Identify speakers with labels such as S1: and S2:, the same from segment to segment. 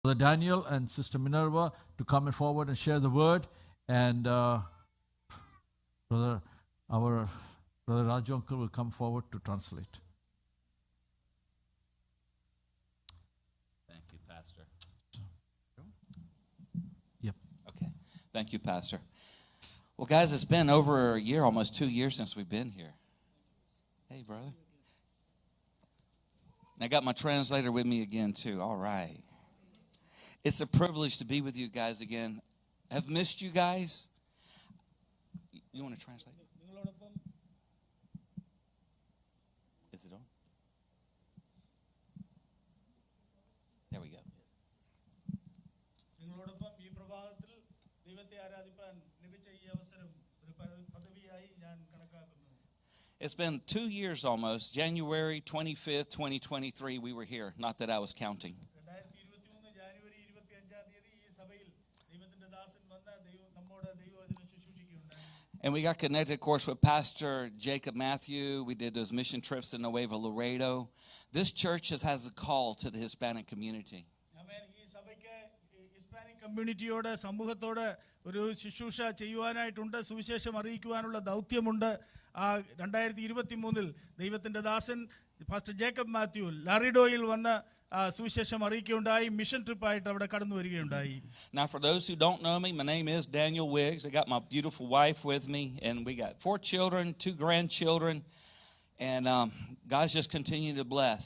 S1: Brother Daniel and Sister Minerva to come forward and share the word, and our Brother Raju uncle will come forward to translate.
S2: Thank you, Pastor.
S1: Yep.
S2: Okay. Thank you, Pastor. Well, guys, it's been over a year, almost 2 years since we've been here. Hey, brother. I got my translator with me again, too. All right. It's a privilege to be with you guys again. I've missed you guys. You want to translate? Is it on? There we go.
S3: നിങ്ങളോടൊപ്പം ഈ പ്രഭാതത്തിൽ ദൈവത്തെ ആരാധിപ്പാൻ ലഭിച്ച ഈ അവസരം ഒരു പദവിയായി ഞാൻ കണക്കാക്കുന്നു.
S2: It's been 2 years almost. January 25th, 2023, we were here. Not that I was counting.
S3: 2023 January 25-ാം തീയതി ഈ സഭയിൽ ദൈവത്തിന്റെ ദാസൻ വന്ന നമ്മോട് ദൈവവചനം ശുശ്രൂഷിക്കുകയുണ്ടായി.
S2: And we got connected, of course, with Pastor Jacob Matthew. We did those mission trips in Nuevo Laredo. This church has a call to the Hispanic community.
S3: ആമേൻ. ഈ സഭയ്ക്ക് Hispanic കമ്മ്യൂണിറ്റിയോട് സമൂഹത്തോട് ഒരു ശുശ്രൂഷ ചെയ്യുവാനായിട്ടുണ്ട്, സുവിശേഷം അറിയിക്കുവാനുള്ള ദൗത്യമുണ്ട്. 2023 ദൈവത്തിന്റെ ദാസൻ പാസ്റ്റർ ജേക്കബ് മാത്യു ലാറിഡോയിൽ വന്ന് സുവിശേഷം അറിയിക്കുകയുണ്ടായി. മിഷൻ ട്രിപ്പായിട്ട് അവിടെ കടന്നു വരികയുണ്ടായി.
S2: Now, for those who don't know me, my name is Daniel Wiggs. I got my beautiful wife with me, and we got 4 children, 2 grandchildren, and God's just continuing to bless.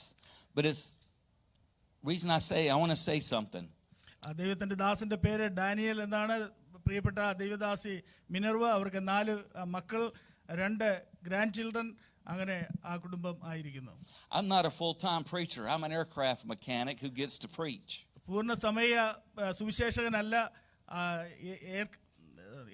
S2: But it's reason I want to say something.
S3: ദൈവത്തിന്റെ ദാസന്റെ പേര് Daniel എന്നാണ്. പ്രിയപ്പെട്ട ദൈവദാസി Minerva, അവർക്ക് 4 മക്കൾ, 2 grand children, അങ്ങനെ ആ കുടുംബം ആയിരിക്കുന്നു.
S2: I'm not a full-time preacher. I'm an aircraft mechanic who gets to preach.
S3: പൂർണ്ണ സമയ സുവിശേഷകനല്ല,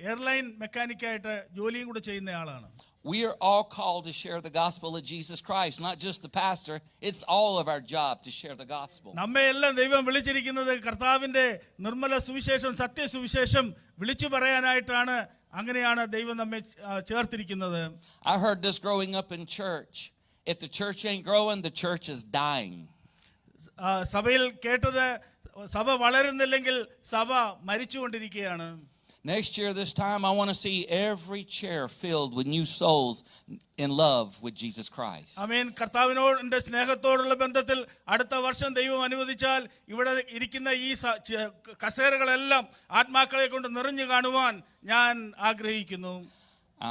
S3: എയർലൈൻ മെക്കാനിക്കായിട്ട് ജോലിയും കൂടെ ചെയ്യുന്നയാളാണ്.
S2: We are all called to share the gospel of Jesus Christ, not just the pastor. It's all of our job to share the gospel.
S3: നമ്മെ എല്ലാം ദൈവം വിളിച്ചിരിക്കുന്നത് കർത്താവിന്റെ നിർമ്മല സുവിശേഷം, സത്യസുവിശേഷം വിളിച്ചു പറയാനായിട്ടാണ്. അങ്ങനെയാണ് ദൈവം നമ്മെ ചേർത്തിരിക്കുന്നത്.
S2: I heard this growing up in church. If the church ain't growing, the church is dying.
S3: സഭയിൽ കേട്ടത്, സഭ വളരുന്നില്ലെങ്കിൽ സഭ മരിച്ചുകൊണ്ടിരിക്കുകയാണ്.
S2: Next year, this time, I want to see every chair filled with new souls in love with Jesus Christ.
S3: ആമേൻ. കർത്താവിനോട് സ്നേഹത്തോടുള്ള ബന്ധത്തിൽ അടുത്ത വർഷം ദൈവം അനുവദിച്ചാൽ ഇവിടെ ഇരിക്കുന്ന ഈ കസേരകളെല്ലാം ആത്മാക്കളെ കൊണ്ട് നിറഞ്ഞു കാണുവാൻ ഞാൻ ആഗ്രഹിക്കുന്നു.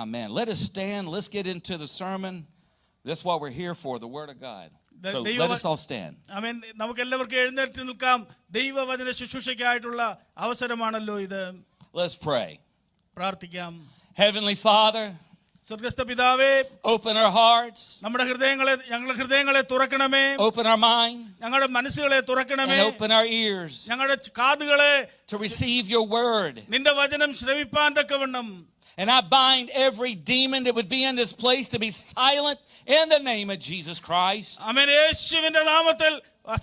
S2: Amen. Let us stand. Let's get into the sermon. That's what we're here for, the Word of God. So let us all stand.
S3: ആമേൻ. നമുക്ക് എല്ലാവർക്കും എഴുന്നേറ്റ് നിൽക്കാം. ദൈവവചന ശുശ്രൂഷയ്ക്കായിട്ടുള്ള അവസരമാണല്ലോ ഇത്.
S2: Let's pray.
S3: പ്രാർത്ഥിക്കാം.
S2: Heavenly Father,
S3: സ്വർഗ്ഗസ്ഥ പിതാവേ,
S2: open our hearts,
S3: ഞങ്ങളുടെ ഹൃദയങ്ങളെ തുറക്കണമേ.
S2: open our mind,
S3: ഞങ്ങളുടെ മനസ്സുകളെ തുറക്കണമേ.
S2: and open our ears
S3: ഞങ്ങളുടെ കാതുകളെ
S2: to receive your word.
S3: നിന്റെ വചനം ശ്രവിപ്പാൻ തക്കവണ്ണം.
S2: And I bind every demon that would be in this place to be silent in the name of Jesus Christ.
S3: ആമേൻ. യേശുവിന്റെ നാമത്തിൽ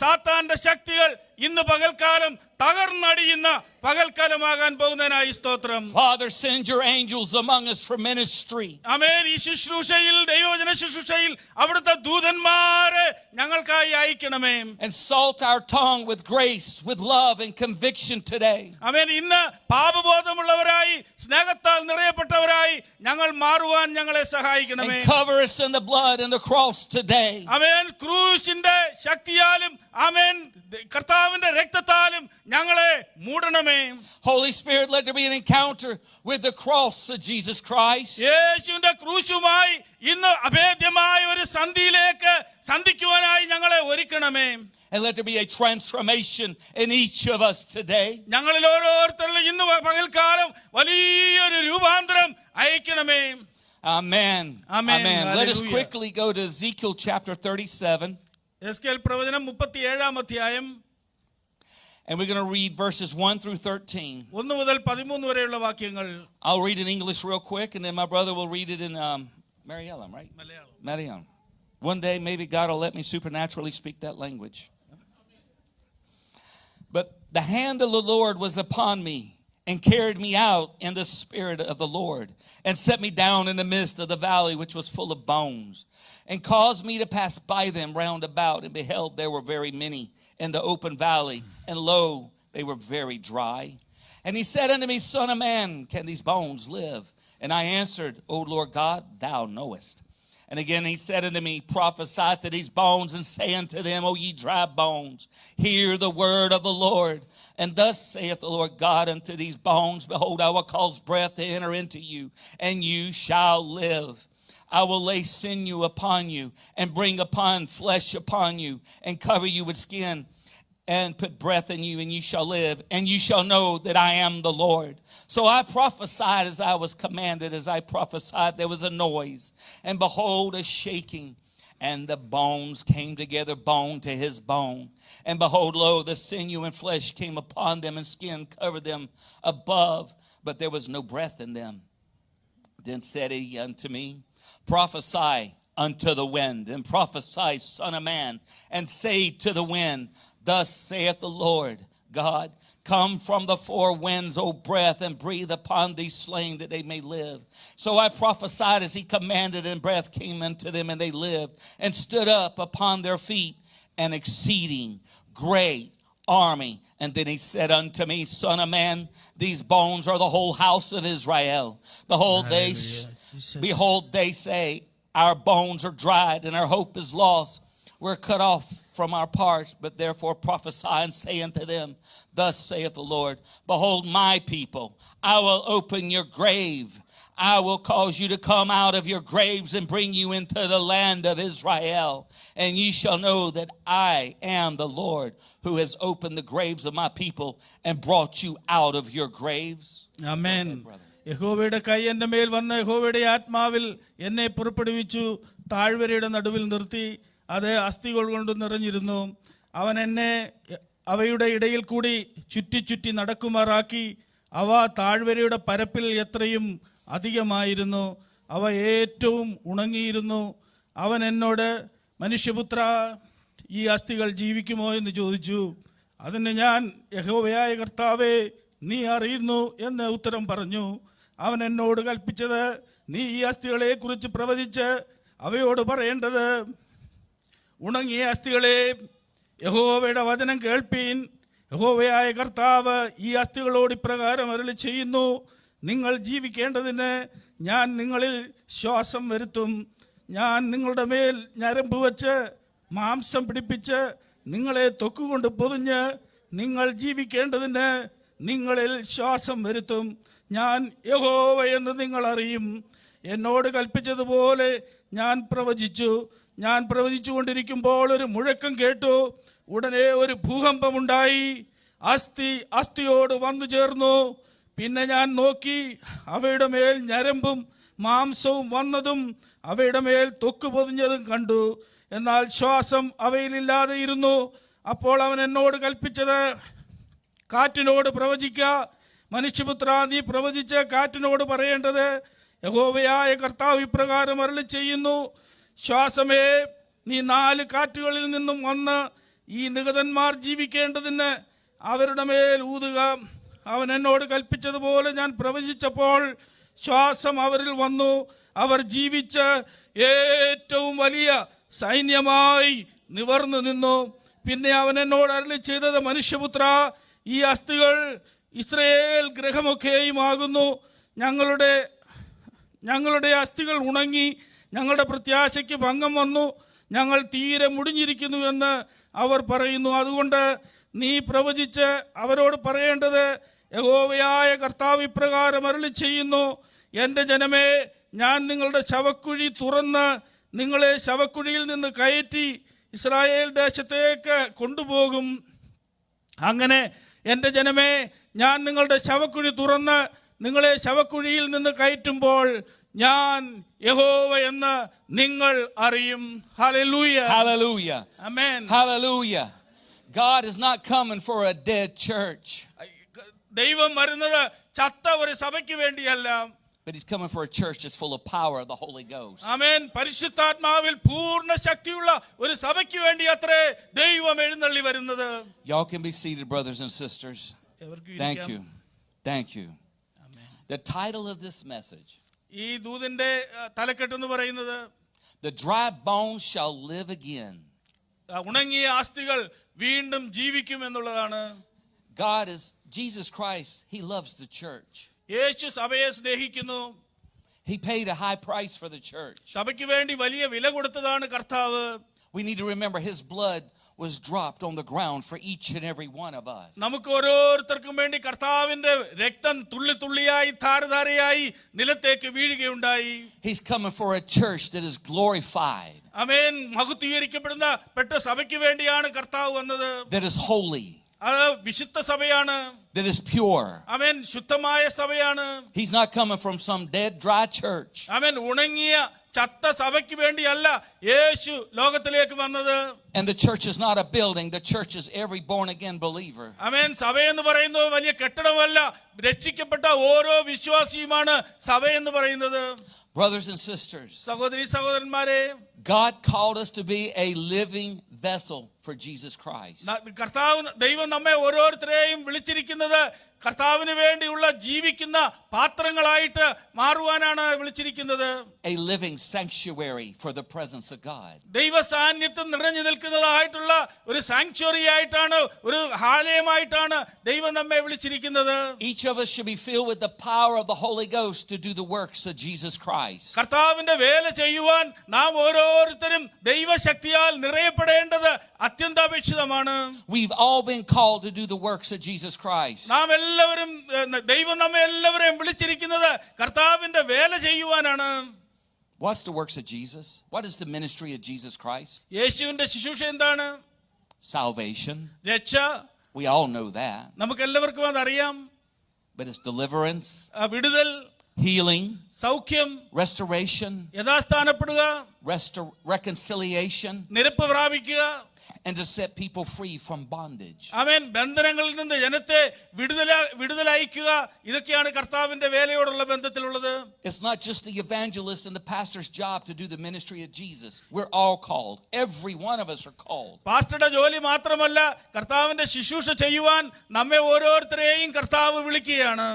S3: സാത്താന്റെ ശക്തികൾ ഇന്ന് പകൽക്കാലം തകർന്നടിയുന്ന പകൽക്കാലമാകാൻ പോകുന്നതിനായി സ്തോത്രം.
S2: Father, send your angels among us for ministry.
S3: ആമേൻ. ഈ ശുശ്രൂഷയിൽ, ദൈവവചന ശുശ്രൂഷയിൽ അവിടുത്തെ ദൂതന്മാരെ ഞങ്ങൾക്കായി അയക്കണമേ.
S2: And salt our tongue with grace, with love and conviction today.
S3: ആമേൻ. ഇന്ന് പാപബോധമുള്ളവരായി സ്നേഹത്താൽ നിറയപ്പെട്ടവരായി ഞങ്ങൾ മാറുവാൻ ഞങ്ങളെ സഹായിക്കണമേ.
S2: And cover us in the blood and the cross today.
S3: ആമേൻ. ക്രൂശിന്റെ ശക്തിയാലും ആമേൻ കർത്താവിന്റെ രക്തത്താലും ഞങ്ങളെ മൂടണമേ.
S2: Holy Spirit, let there be an encounter with the cross of Jesus Christ.
S3: യേശുവിന്റെ ക്രൂശുമായി ഇന്ന് അഭേദ്യമായ ഒരു സന്ധിക്കുവാനായി ഞങ്ങളെ ഒരുക്കണമേ.
S2: And let there be a transformation in each of us today.
S3: ഞങ്ങളിൽ ഓരോരുത്തരിലും ഇന്ന് പകൽക്കാലം വലിയൊരു രൂപാന്തരം അയക്കണമേ.
S2: Amen.
S3: Amen.
S2: Amen. Let us
S3: Hallelujah.
S2: quickly go to Ezekiel chapter 37.
S3: Ezekiel പ്രവചനം 37-ാം അധ്യായം.
S2: And we're going to read verses 1 through 13.
S3: 1 മുതൽ 13 വരെയുള്ള വാക്യങ്ങൾ.
S2: I'll read in English real quick, and then my brother will read it in Malayalam, right? Malayalam. One day, maybe God will let me supernaturally speak that language. But the hand of the Lord was upon me, and carried me out in the spirit of the Lord, and set me down in the midst of the valley which was full of bones, and caused me to pass by them round about, and beheld there were very many in the open valley, and lo, they were very dry. And he said unto me, Son of man, can these bones live? And I answered, O Lord God, thou knowest. And again he said unto me, Prophesy to these bones, and say unto them, O ye dry bones, hear the word of the Lord. And thus saith the Lord God unto these bones, Behold, I will cause breath to enter into you, and you shall live. I will lay sinew upon you, and bring upon flesh upon you, and cover you with skin, and put breath in you, and you shall live, and you shall know that I am the Lord. So I prophesied as I was commanded. As I prophesied, there was a noise, and behold, a shaking. And the bones came together, bone to his bone. And behold, lo, the sinew and flesh came upon them, and skin covered them above, but there was no breath in them. Then said he unto me, Prophesy unto the wind, and prophesy, Son of man, and say to the wind, Thus saith the Lord God, Come from the four winds, O breath, and breathe upon these slain, that they may live. So I prophesied as he commanded, and breath came unto them, and they lived, and stood up upon their feet, an exceeding great army. And then he said unto me, Son of man, these bones are the whole house of Israel. Behold, they say, Our bones are dried, and our hope is lost. We're cut off from our parts, but therefore prophesy and say unto them, Thus saith the Lord, Behold, my people, I will open your grave. I will cause you to come out of your graves and bring you into the land of Israel. And ye shall know that I am the Lord, who has opened the graves of my people and brought you out of your graves.
S3: Amen. യഹോവയുടെ കൈ എൻ്റെ മേൽ വന്ന് യഹോവയുടെ ആത്മാവിൽ എന്നെ പുറപ്പെടുവിച്ചു, താഴ്വരയുടെ നടുവിൽ നിർത്തി. അത് അസ്ഥികൾ കൊണ്ട് നിറഞ്ഞിരുന്നു. അവൻ എന്നെ അവയുടെ ഇടയിൽ കൂടി ചുറ്റി ചുറ്റി നടക്കുമാറാക്കി. അവ താഴ്വരയുടെ പരപ്പിൽ എത്രയും അധികമായിരുന്നു. അവ ഏറ്റവും ഉണങ്ങിയിരുന്നു. അവൻ എന്നോട്, മനുഷ്യപുത്ര, ഈ അസ്ഥികൾ ജീവിക്കുമോ എന്ന് ചോദിച്ചു. അതിന് ഞാൻ, യഹോവയായ കർത്താവേ, നീ അറിയുന്നു എന്ന് ഉത്തരം പറഞ്ഞു. അവൻ എന്നോട് കൽപ്പിച്ചത്, നീ ഈ അസ്ഥികളെ കുറിച്ച് പ്രവചിച്ച് അവയോട് പറയേണ്ടത്, ഉണങ്ങിയ അസ്ഥികളെ, യഹോവയുടെ വചനം കേൾപ്പീൻ. യഹോവയായ കർത്താവ് ഈ അസ്ഥികളോട് ഇപ്രകാരം അരുളി ചെയ്യുന്നു, നിങ്ങൾ ജീവിക്കേണ്ടതിന് ഞാൻ നിങ്ങളിൽ ശ്വാസം വരുത്തും. ഞാൻ നിങ്ങളുടെ മേൽ ഞരമ്പ് വച്ച് മാംസം പിടിപ്പിച്ച് നിങ്ങളെ ത്വക്കുകൊണ്ട് പൊതിഞ്ഞ് നിങ്ങൾ ജീവിക്കേണ്ടതിന് നിങ്ങളിൽ ശ്വാസം വരുത്തും. ഞാൻ യഹോവ എന്ന് നിങ്ങൾ അറിയും. എന്നോട് കൽപ്പിച്ചതുപോലെ ഞാൻ പ്രവചിച്ചു. ഞാൻ പ്രവചിച്ചു കൊണ്ടിരിക്കുമ്പോൾ ഒരു മുഴക്കം കേട്ടു. ഉടനെ ഒരു ഭൂകമ്പമുണ്ടായി. അസ്ഥി അസ്ഥിയോട് വന്നു ചേർന്നു. പിന്നെ ഞാൻ നോക്കി, അവയുടെ മേൽ ഞരമ്പും മാംസവും വന്നതും അവയുടെ മേൽ ത്വക്ക് പൊതിഞ്ഞതും കണ്ടു. എന്നാൽ ശ്വാസം അവയിലില്ലാതെ ഇരുന്നു. അപ്പോൾ അവൻ എന്നോട് കൽപ്പിച്ചത്, കാറ്റിനോട് പ്രവചിക്ക. മനുഷ്യപുത്ര, നീ പ്രവചിച്ച് കാറ്റിനോട് പറയേണ്ടത്, യഹോവയായ കർത്താവ് ഇപ്രകാരം അരുളി ചെയ്യുന്നു, ശ്വാസമേ, നീ 4 കാറ്റുകളിൽ നിന്നും വന്ന് ഈ നിഹതന്മാർ ജീവിക്കേണ്ടതിന് അവരുടെ മേൽ ഊതുക. അവൻ എന്നോട് കൽപ്പിച്ചതുപോലെ ഞാൻ പ്രവചിച്ചപ്പോൾ ശ്വാസം അവരിൽ വന്നു. അവർ ജീവിച്ച് ഏറ്റവും വലിയ സൈന്യമായി നിവർന്നു നിന്നു. പിന്നെ അവൻ എന്നോട് അരുളി ചെയ്തത്, മനുഷ്യപുത്ര, ഈ അസ്ഥികൾ ഇസ്രായേൽ ഗൃഹമൊക്കെയുമാകുന്നു. ഞങ്ങളുടെ അസ്ഥികൾ ഉണങ്ങി, ഞങ്ങളുടെ പ്രത്യാശയ്ക്ക് ഭംഗം വന്നു, ഞങ്ങൾ തീരെ മുടിഞ്ഞിരിക്കുന്നുവെന്ന് അവർ പറയുന്നു. അതുകൊണ്ട് നീ പ്രവചിച്ച് അവരോട് പറയേണ്ടത്, യഹോവയായ കർത്താവ് ഇപ്രകാരം അരുളി ചെയ്യുന്നു, എൻ്റെ ജനമേ, ഞാൻ നിങ്ങളുടെ ശവക്കുഴി തുറന്ന് നിങ്ങളെ ശവക്കുഴിയിൽ നിന്ന് കയറ്റി ഇസ്രായേൽ ദേശത്തേക്ക് കൊണ്ടുപോകും. അങ്ങനെ എൻ്റെ ജനമേ, ഞാൻ നിങ്ങളുടെ ശവക്കുഴി തുറന്ന് നിങ്ങളെ ശവക്കുഴിയിൽ നിന്ന് കയറ്റുമ്പോൾ ഞാൻ യഹോവ എന്ന് നിങ്ങൾ അറിയും. Hallelujah.
S2: Hallelujah.
S3: Amen.
S2: Hallelujah. God is not coming for a dead church.
S3: ദൈവം വരുന്നത് ചത്ത ഒരു സഭയ്ക്ക് വേണ്ടിയല്ല.
S2: But he's coming for a church that's full of power of the Holy Ghost.
S3: ആമേൻ. പരിശുദ്ധാത്മാവിൽ പൂർണ്ണ ശക്തിയുള്ള ഒരു സഭയ്ക്ക് വേണ്ടി അത്രേ ദൈവം എഴുന്നള്ളി വരുന്നത്.
S2: Y'all can be seated, brothers and sisters. Thank you. Thank you. The title of this message,
S3: ഈ ദൂതിന്റെ തലക്കെട്ടെന്ന് പറയുന്നത്,
S2: The Dry Bones Shall Live Again.
S3: ഉണങ്ങിയ അസ്ഥികൾ വീണ്ടും ജീവിക്കും എന്നുള്ളതാണ്.
S2: Jesus Christ, He loves the church.
S3: യേശു സഭയെ സ്നേഹിക്കുന്നു.
S2: He paid a high price for the church.
S3: സഭയ്ക്ക് വേണ്ടി വലിയ വില കൊടുത്തതാണ് കർത്താവ്.
S2: We need to remember His blood was dropped on the ground for each and every one of us.
S3: നമുക്ക് ഓരോരുത്തർക്കും വേണ്ടി കർത്താവിന്റെ രക്തം തുള്ളി തുള്ളിയായി ധാരധാരയായി നിലത്തേക്ക് വീഴുകയുണ്ടായി.
S2: He's coming for a church that is glorified.
S3: ആമേൻ. മഹത്വീകരിക്കപ്പെടുന്ന പെട്ട സഭയ്ക്ക് വേണ്ടിയാണ് കർത്താവ് വന്നത്.
S2: That is holy.
S3: അത് വിശുദ്ധ സഭയാണ്.
S2: That is pure.
S3: ആമേൻ. ശുദ്ധമായ സഭയാണ്.
S2: He's not coming from some dead, dry church.
S3: ആമേൻ. ഉണങ്ങിയ ചത്ത സഭയ്ക്ക് വേണ്ടിയല്ല യേശു ലോകത്തിലേക്ക് വന്നത്.
S2: And the church is not a building. The church is every born again believer.
S3: ആമേൻ. സഭയെന്ന് പറയുന്നത് വലിയ കെട്ടിടമല്ല, രക്ഷിക്കപ്പെട്ട ഓരോ വിശ്വാസിയുമാണ് സഭയെന്ന് പറയുന്നത്.
S2: Brothers and sisters,
S3: സഹോദരി സഹോദരന്മാരെ,
S2: God called us to be a living vessel for Jesus Christ.
S3: കർത്താവ് ദൈവം നമ്മെ ഓരോരുത്തരെയും വിളിച്ചിരിക്കുന്നത് കർത്താവിന് വേണ്ടിയുള്ള ജീവിക്കുന്ന പാത്രങ്ങളായിട്ട് മാറുവാനാണ് വിളിച്ചിരിക്കുന്നത്.
S2: A living sanctuary for the presence of God.
S3: ദൈവ സാന്നിധ്യം നിറഞ്ഞു നിൽക്കുന്നതായിട്ടുള്ള ഒരു സാങ്ച്വറി ആയിട്ടാണ്, ഒരു ആലയമായിട്ടാണ് ദൈവം നമ്മെ വിളിച്ചിരിക്കുന്നത്.
S2: Each of us should be filled with the power of the Holy Ghost to do the works of Jesus Christ.
S3: കർത്താവിന്റെ വേല ചെയ്യുവാൻ നാം ഓരോരുത്തരും ദൈവശക്തിയാൽ നിറയപ്പെടേണ്ടത് അത്യന്താപേക്ഷിതമാണ്.
S2: We've all been called to do the works of Jesus Christ.
S3: നാം എല്ലാവരും, ദൈവം നമ്മെ എല്ലാവരെയും വിളിച്ചിരിക്കുന്നത് കർത്താവിന്റെ വേല ചെയ്യുവാനാണ്.
S2: What's the works of Jesus? What is the ministry of Jesus Christ?
S3: യേശുവിന്റെ ശുശ്രൂഷ എന്താണ്?
S2: Salvation.
S3: രക്ഷ.
S2: We all know that.
S3: നമുക്ക് എല്ലാവർക്കും അതറിയാം.
S2: But it's deliverance,
S3: വിടുതൽ,
S2: healing,
S3: സൗഖ്യം,
S2: restoration,
S3: യഥാസ്ഥാനപ്പെടുക,
S2: reconciliation,
S3: നിരപ്പ് പ്രാപിക്കുക,
S2: and to set people free from bondage.
S3: ആമേൻ. ബന്ധനങ്ങളിൽ നിന്ന് ജനത്തെ വിടുതലയക്കുക, ഇതൊക്കെയാണ് കർത്താവിന്റെ വേലയോടുള്ള ബന്ധത്തിലുള്ളത്.
S2: It's not just the evangelist and the pastor's job to do the ministry of Jesus. We're all called. Every one of us are called.
S3: പാസ്റ്ററുടെ ജോലി മാത്രമല്ല കർത്താവിന്റെ ശുശ്രൂഷ ചെയ്യുവാൻ നമ്മെ ഓരോരുത്തരെയും കർത്താവ് വിളിക്കുകയാണ്.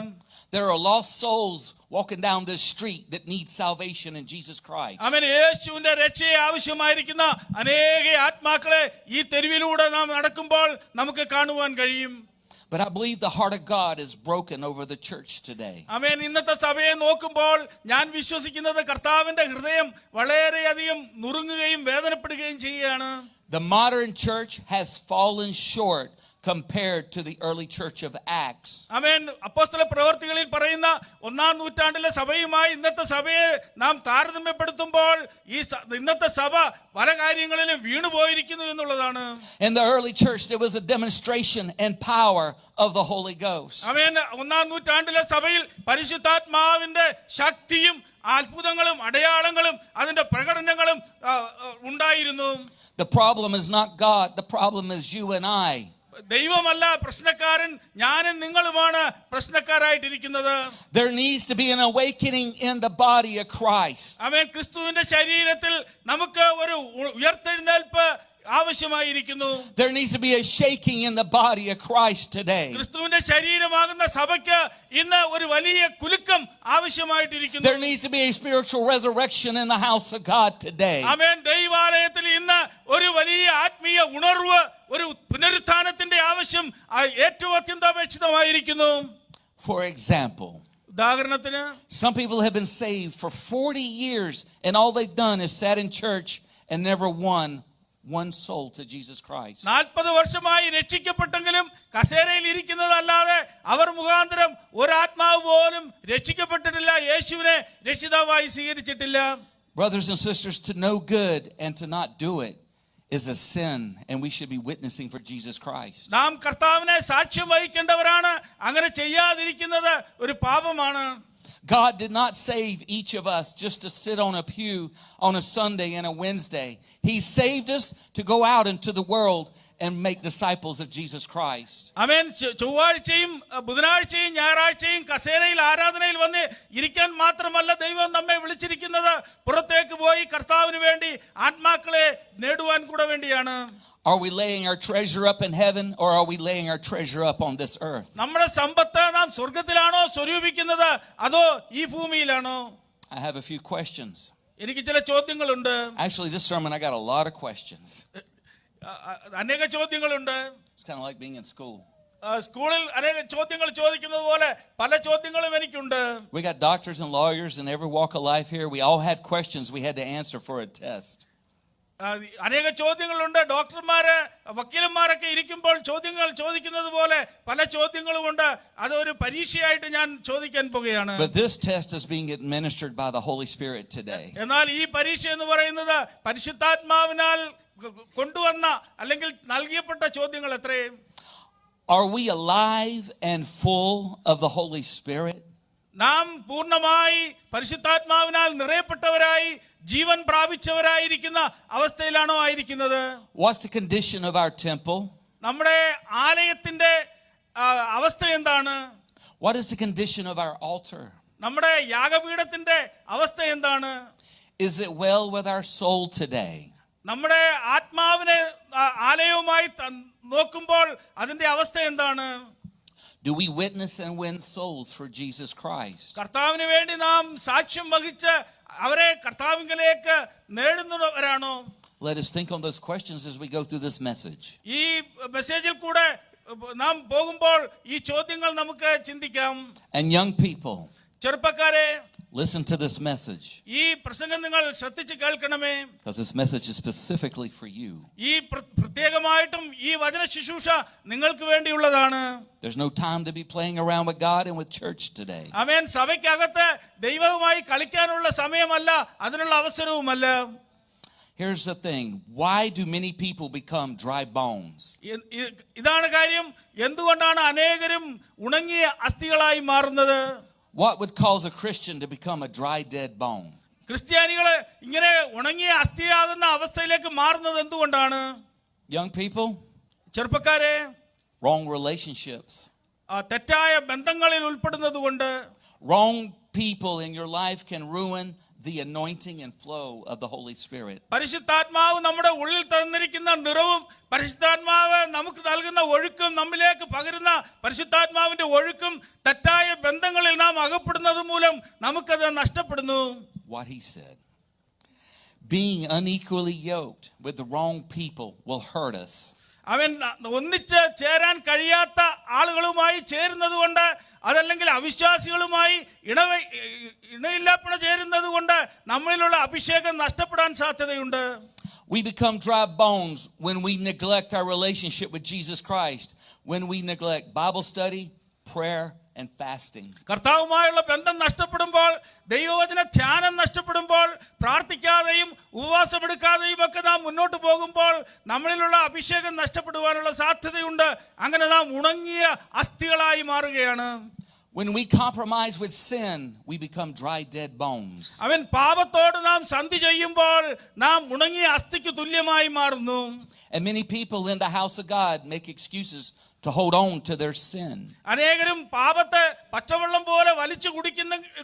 S2: There are lost souls walking down this street that need salvation in Jesus Christ.
S3: ആമേൻ. യേശുവിന്റെ രക്ഷയെ ആവശ്യമായിരിക്കുന്ന അനേക ആത്മാക്കളെ ഈ തെരുവിലൂടെ നാം നടക്കുമ്പോൾ നമുക്ക് കാണുവാൻ കഴിയും.
S2: But I believe the heart of God is broken over the church today.
S3: ആമേൻ. ഇന്നത്തെ സഭയെ നോക്കുമ്പോൾ ഞാൻ വിശ്വസിക്കുന്നത് കർത്താവിന്റെ ഹൃദയം വളരെയധികം നുറുങ്ങുകയും വേദനപ്പെടുകയും ചെയ്യുകയാണ്.
S2: The modern church has fallen short compared to the early church of Acts.
S3: ആമേൻ. അപ്പോസ്തല പ്രവർത്തികളിൽ പറയുന്ന ഒന്നാം നൂറ്റാണ്ടിലെ സഭയുമായി ഇന്നത്തെ സഭയെ നാം താരതമ്യപ്പെടുത്തുമ്പോൾ ഈ ഇന്നത്തെ സഭ പല കാര്യങ്ങളിലും വീണുപോയിരിക്കുന്നു എന്നുള്ളതാണ്.
S2: In the early church there was a demonstration and power of the Holy Ghost.
S3: ആമേൻ. ഒന്നാം നൂറ്റാണ്ടിലെ സഭയിൽ പരിശുദ്ധാത്മാവിന്റെ ശക്തിയും അത്ഭുതങ്ങളും അടയാളങ്ങളും അതിന്റെ പ്രകടനങ്ങളും ഉണ്ടായിരുന്നു.
S2: The problem is not God, the problem is you and I.
S3: ദൈവമല്ല പ്രശ്നക്കാരൻ, ഞാനും നിങ്ങളുമാണ് പ്രശ്നക്കാരായിട്ടിരിക്കുന്നത്.
S2: There needs to be an awakening in the body of Christ.
S3: ആമേൻ. ക്രിസ്തുവിന്റെ ശരീരത്തിൽ നമുക്ക് ഒരു ഉയർത്തെഴുന്നേൽപ്പ് ആവശ്യമായിരിക്കുന്നു.
S2: There needs to be a shaking in the body of Christ today.
S3: ക്രിസ്തുവിന്റെ ശരീരമാകുന്ന സഭയ്ക്ക് ഇന്ന് ഒരു വലിയ കുലുക്കം ആവശ്യമായിട്ടിരിക്കുന്നു.
S2: There needs to be a spiritual resurrection in the house of God today.
S3: ആമേൻ. ദൈവാലയത്തിൽ ഇന്ന് ഒരു വലിയ ആത്മീയ ഉണർവ്, ഒരു പുനരുത്ഥാനത്തിന്റെ ആവശ്യം ഏറ്റവും അത്യന്താപേക്ഷിതമായിരിക്കുന്നു.
S2: For example,
S3: ഉദാഹരണത്തിന്,
S2: some people have been saved for 40 years and all they've done is sat in church and never won one soul to Jesus Christ.
S3: 40 വർഷമായി രക്ഷിക്കപ്പെട്ടെങ്കിലും കസേരയിൽ ഇരിക്കുന്നതല്ലാതെ അവർ മുഖാന്തരം ഒരാത്മാവ് പോലും രക്ഷിക്കപ്പെട്ടിട്ടില്ല, യേശുവിനെ രക്ഷിതാവായി സ്വീകരിച്ചിട്ടില്ല.
S2: Brothers and sisters, to know good and to not do it is a sin, and we should be witnessing for Jesus Christ.
S3: നാം കർത്താവിനെ സാക്ഷ്യം വഹിക്കേണ്ടവരാണ്. അങ്ങനെ ചെയ്യാതിരിക്കുന്നത് ഒരു പാപമാണ്.
S2: God did not save each of us just to sit on a pew on a Sunday and a Wednesday. He saved us to go out into the world and make disciples of Jesus Christ.
S3: ആമേൻ. ചൊവ്വാഴ്ചയും ബുധനാഴ്ചയും ഞായറാഴ്ചയും കസേരയിൽ ആരാധനയിൽ വന്ന് ഇരിക്കാൻ മാത്രമല്ല ദൈവം നമ്മെ വിളിച്ചിരിക്കുന്നത്, പുറത്തേക്ക് പോയി കർത്താവിന് വേണ്ടി ആത്മാക്കളെ നേടുവാൻ കൂടെ വേണ്ടിയാണ്.
S2: Are we laying our treasure up in heaven or are we laying our treasure up on this earth?
S3: നമ്മുടെ സമ്പത്ത് നാം സ്വർഗ്ഗത്തിലാണോ സ്വരൂപിക്കുന്നത് അതോ ഈ ഭൂമിയിലാണോ?
S2: I have a few questions.
S3: എനിക്ക് ചില ചോദ്യങ്ങളുണ്ട്.
S2: Actually, this sermon I got a lot of questions.
S3: അനേക ചോദ്യങ്ങളുണ്ട്.
S2: It's kind of like being in school.
S3: സ്കൂളിൽ അനേക ചോദ്യങ്ങൾ ചോദിക്കുന്നത് പോലെ പല ചോദ്യങ്ങളും എനിക്കുണ്ട്.
S2: We got doctors and lawyers in every walk of life here. We all had questions we had to answer for a test.
S3: അനേക ചോദ്യങ്ങളുണ്ട്. ഡോക്ടർമാര് വക്കീലന്മാരൊക്കെ ഇരിക്കുമ്പോൾ ചോദ്യങ്ങൾ ചോദിക്കുന്നത് പോലെ പല ചോദ്യങ്ങളുമുണ്ട്. അതൊരു പരീക്ഷയായിട്ട് ഞാൻ ചോദിക്കാൻ പോകുകയാണ്.
S2: But this test is being administered by the Holy Spirit today.
S3: എന്നാൽ ഈ പരീക്ഷ എന്ന് പറയുന്നത് പരിശുദ്ധാത്മാവിനാൽ കൊണ്ടുവന്ന അല്ലെങ്കിൽ നൽകിയപ്പെട്ട ചോദ്യങ്ങൾ എത്രയും.
S2: Are we alive and full of the Holy Spirit?
S3: നാം പൂർണ്ണമായി പരിശുദ്ധാത്മാവിനാൽ നിറയപ്പെട്ടവരായി ജീവൻ പ്രാപിച്ചവരായിരിക്കുന്ന അവസ്ഥയിലാണോ ആയിരിക്കുന്നത്?
S2: What's the condition of our temple?
S3: നമ്മുടെ ആലയത്തിന്റെ അവസ്ഥ എന്താണ്?
S2: What is the condition of our altar?
S3: നമ്മുടെ യാഗപീഠത്തിന്റെ അവസ്ഥ എന്താണ്?
S2: Is it well with our soul today?
S3: നമ്മുടെ ആത്മാവിനെ ആലയവുമായി നോക്കുമ്പോൾ അതിന്റെ അവസ്ഥ എന്താണ്?
S2: Do we witness and win souls for Jesus Christ?
S3: കർത്താവിന് വേണ്ടി നാം സാക്ഷ്യം വഹിച്ച് അവരെ കർത്താവിലേക്ക് നേടുന്നവരാണോ?
S2: Let us think on those questions as we go through this message.
S3: ഈ മെസ്സേജിൽ കൂടെ നാം പോകുമ്പോൾ ഈ ചോദ്യങ്ങൾ നമുക്ക് ചിന്തിക്കാം.
S2: And young people,
S3: ചെറുപ്പക്കാരെ,
S2: listen to this message.
S3: ഈ പ്രസംഗം നിങ്ങൾ ശ്രദ്ധിച്ച് കേൾക്കണമേ.
S2: Because this message is specifically for you.
S3: ഈ പ്രത്യേകമായിട്ടും ഈ വചന ശുശ്രൂഷ നിങ്ങൾക്ക് വേണ്ടിയുള്ളതാണ്.
S2: There's no time to be playing around with God and with church today.
S3: ആമേൻ. സഭയ്ക്കകത്ത് ദൈവവുമായി കളിക്കാനുള്ള സമയമല്ല, അതിനുള്ള അവസരവുമല്ല.
S2: Here's the thing. Why do many people become dry bones?
S3: ഇതാണ് കാര്യം. എന്തുകൊണ്ടാണ് അനേകരും ഉണങ്ങിയ അസ്ഥികളായി മാറുന്നത്?
S2: What would cause a Christian to become a dry, dead bone?
S3: ക്രിസ്ത്യാനികള് ഇങ്ങനെ ഉണങ്ങിയ അസ്ഥിയാകുന്ന അവസ്ഥയിലേക്ക് മാറുന്നത് എന്തുകൊണ്ടാണ്?
S2: Young people,
S3: ചെറുപ്പക്കാരെ,
S2: wrong relationships.
S3: തെറ്റായ ബന്ധങ്ങളിൽ ഉൾപ്പെടുന്നത് കൊണ്ട്.
S2: Wrong people in your life can ruin the anointing and flow of the Holy Spirit.
S3: പരിശുദ്ധാത്മാവ് നമ്മുടെ ഉള്ളിൽ തന്നിരിക്കുന്ന നിറവും പരിശുദ്ധാത്മാവ് നമുക്ക് നൽകുന്ന ഒഴുക്കും നമ്മിലേക്ക് പകരുന്ന പരിശുദ്ധാത്മാവിന്റെ ഒഴുക്കും തെറ്റായ ബന്ധങ്ങളിൽ നാം അകപ്പെടുന്നത് മൂലം നമുക്കത് നഷ്ടപ്പെടുന്നു.
S2: What he said. Being unequally yoked with the wrong people will hurt us.
S3: അവൻ ഒന്നിച്ച് ചേരാൻ കഴിയാത്ത ആളുകളുമായി ചേരുന്നത് കൊണ്ട്, അതല്ലെങ്കിൽ അവിശ്വാസികളുമായി ഇണയില്ലാപ്പണ ചേരുന്നത് കൊണ്ട് നമ്മളിലുള്ള അഭിഷേകം നഷ്ടപ്പെടാൻ സാധ്യതയുണ്ട്.
S2: We become dry bones when we neglect our relationship with Jesus Christ, when we neglect Bible study, prayer, and fasting.
S3: കർത്താവുമായുള്ള ബന്ധം നഷ്ടപ്പെടുമ്പോൾ, ദൈവവചന ധ്യാനം നഷ്ടപ്പെടുമ്പോൾ, പ്രാർത്ഥിക്കാതെയും ഉപവാസമെടുക്കാതെയും ഒക്കെ നാം മുന്നോട്ട് പോകുമ്പോൾ നമ്മളിലുള്ള അഭിഷേകം നഷ്ടപ്പെടുവാനുള്ള സാധ്യതയുണ്ട്. അങ്ങനെ നാം ഉണങ്ങിയ അസ്ഥികളായി മാറുകയാണ്.
S2: When we compromise with sin, we become dry, dead bones.
S3: അവൻ പാപത്തോട് നാം സന്ധി ചെയ്യുമ്പോൾ നാം ഉണങ്ങിയ അസ്ഥിക്ക് തുല്യമായി മാറുന്നു.
S2: And many people in the house of God make excuses to hold on to their sin.
S3: അനേകരും പാപത്തെ പച്ചവെള്ളം പോലെ വലിച്ചു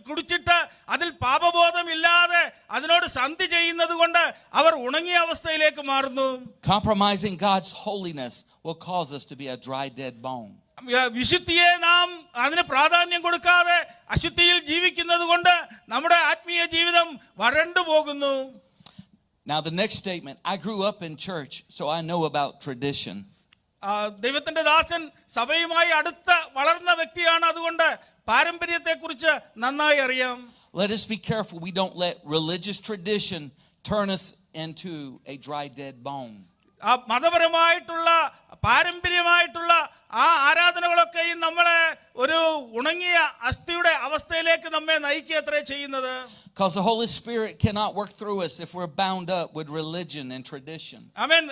S3: കുടിച്ചിട്ട് അതിൽ പാപബോധമില്ലാതെ അതിനോട് സന്ധി ചെയ്യുന്നത് കൊണ്ട് അവർ ഉണങ്ങിയ അവസ്ഥയിലേക്ക് മാറുന്നു.
S2: Compromising God's holiness will cause us to be a dry, dead bone.
S3: വിശുദ്ധിയെ നാം അതിന് പ്രാധാന്യം കൊടുക്കാതെ അശുദ്ധിയിൽ ജീവിക്കുന്നത് കൊണ്ട് നമ്മുടെ ആത്മീയ ജീവിതം വരണ്ടു പോകുന്നു.
S2: Now the next statement, I grew up in church, so I know about tradition.
S3: ദൈവത്തിന്റെ ദാസൻ സഭയുമായി അടുത്ത് വളർന്ന വ്യക്തിയാണ്, അതുകൊണ്ട് പാരമ്പര്യത്തെക്കുറിച്ച് നന്നായി അറിയാം.
S2: Let us be careful we don't let religious tradition turn us into a dry, dead bone.
S3: മതപരമായിട്ടുള്ള പാരമ്പര്യമായിട്ടുള്ള ആ ആരാധനകളൊക്കെയും നമ്മളെ ഒരു ഉണങ്ങിയ അസ്ഥിയുടെ അവസ്ഥയിലേക്ക് നമ്മെ നയിക്കുകയത്രേ ചെയ്യുന്നത്.
S2: Because the Holy Spirit cannot work through us if we're bound up with religion and tradition.
S3: ആമേൻ.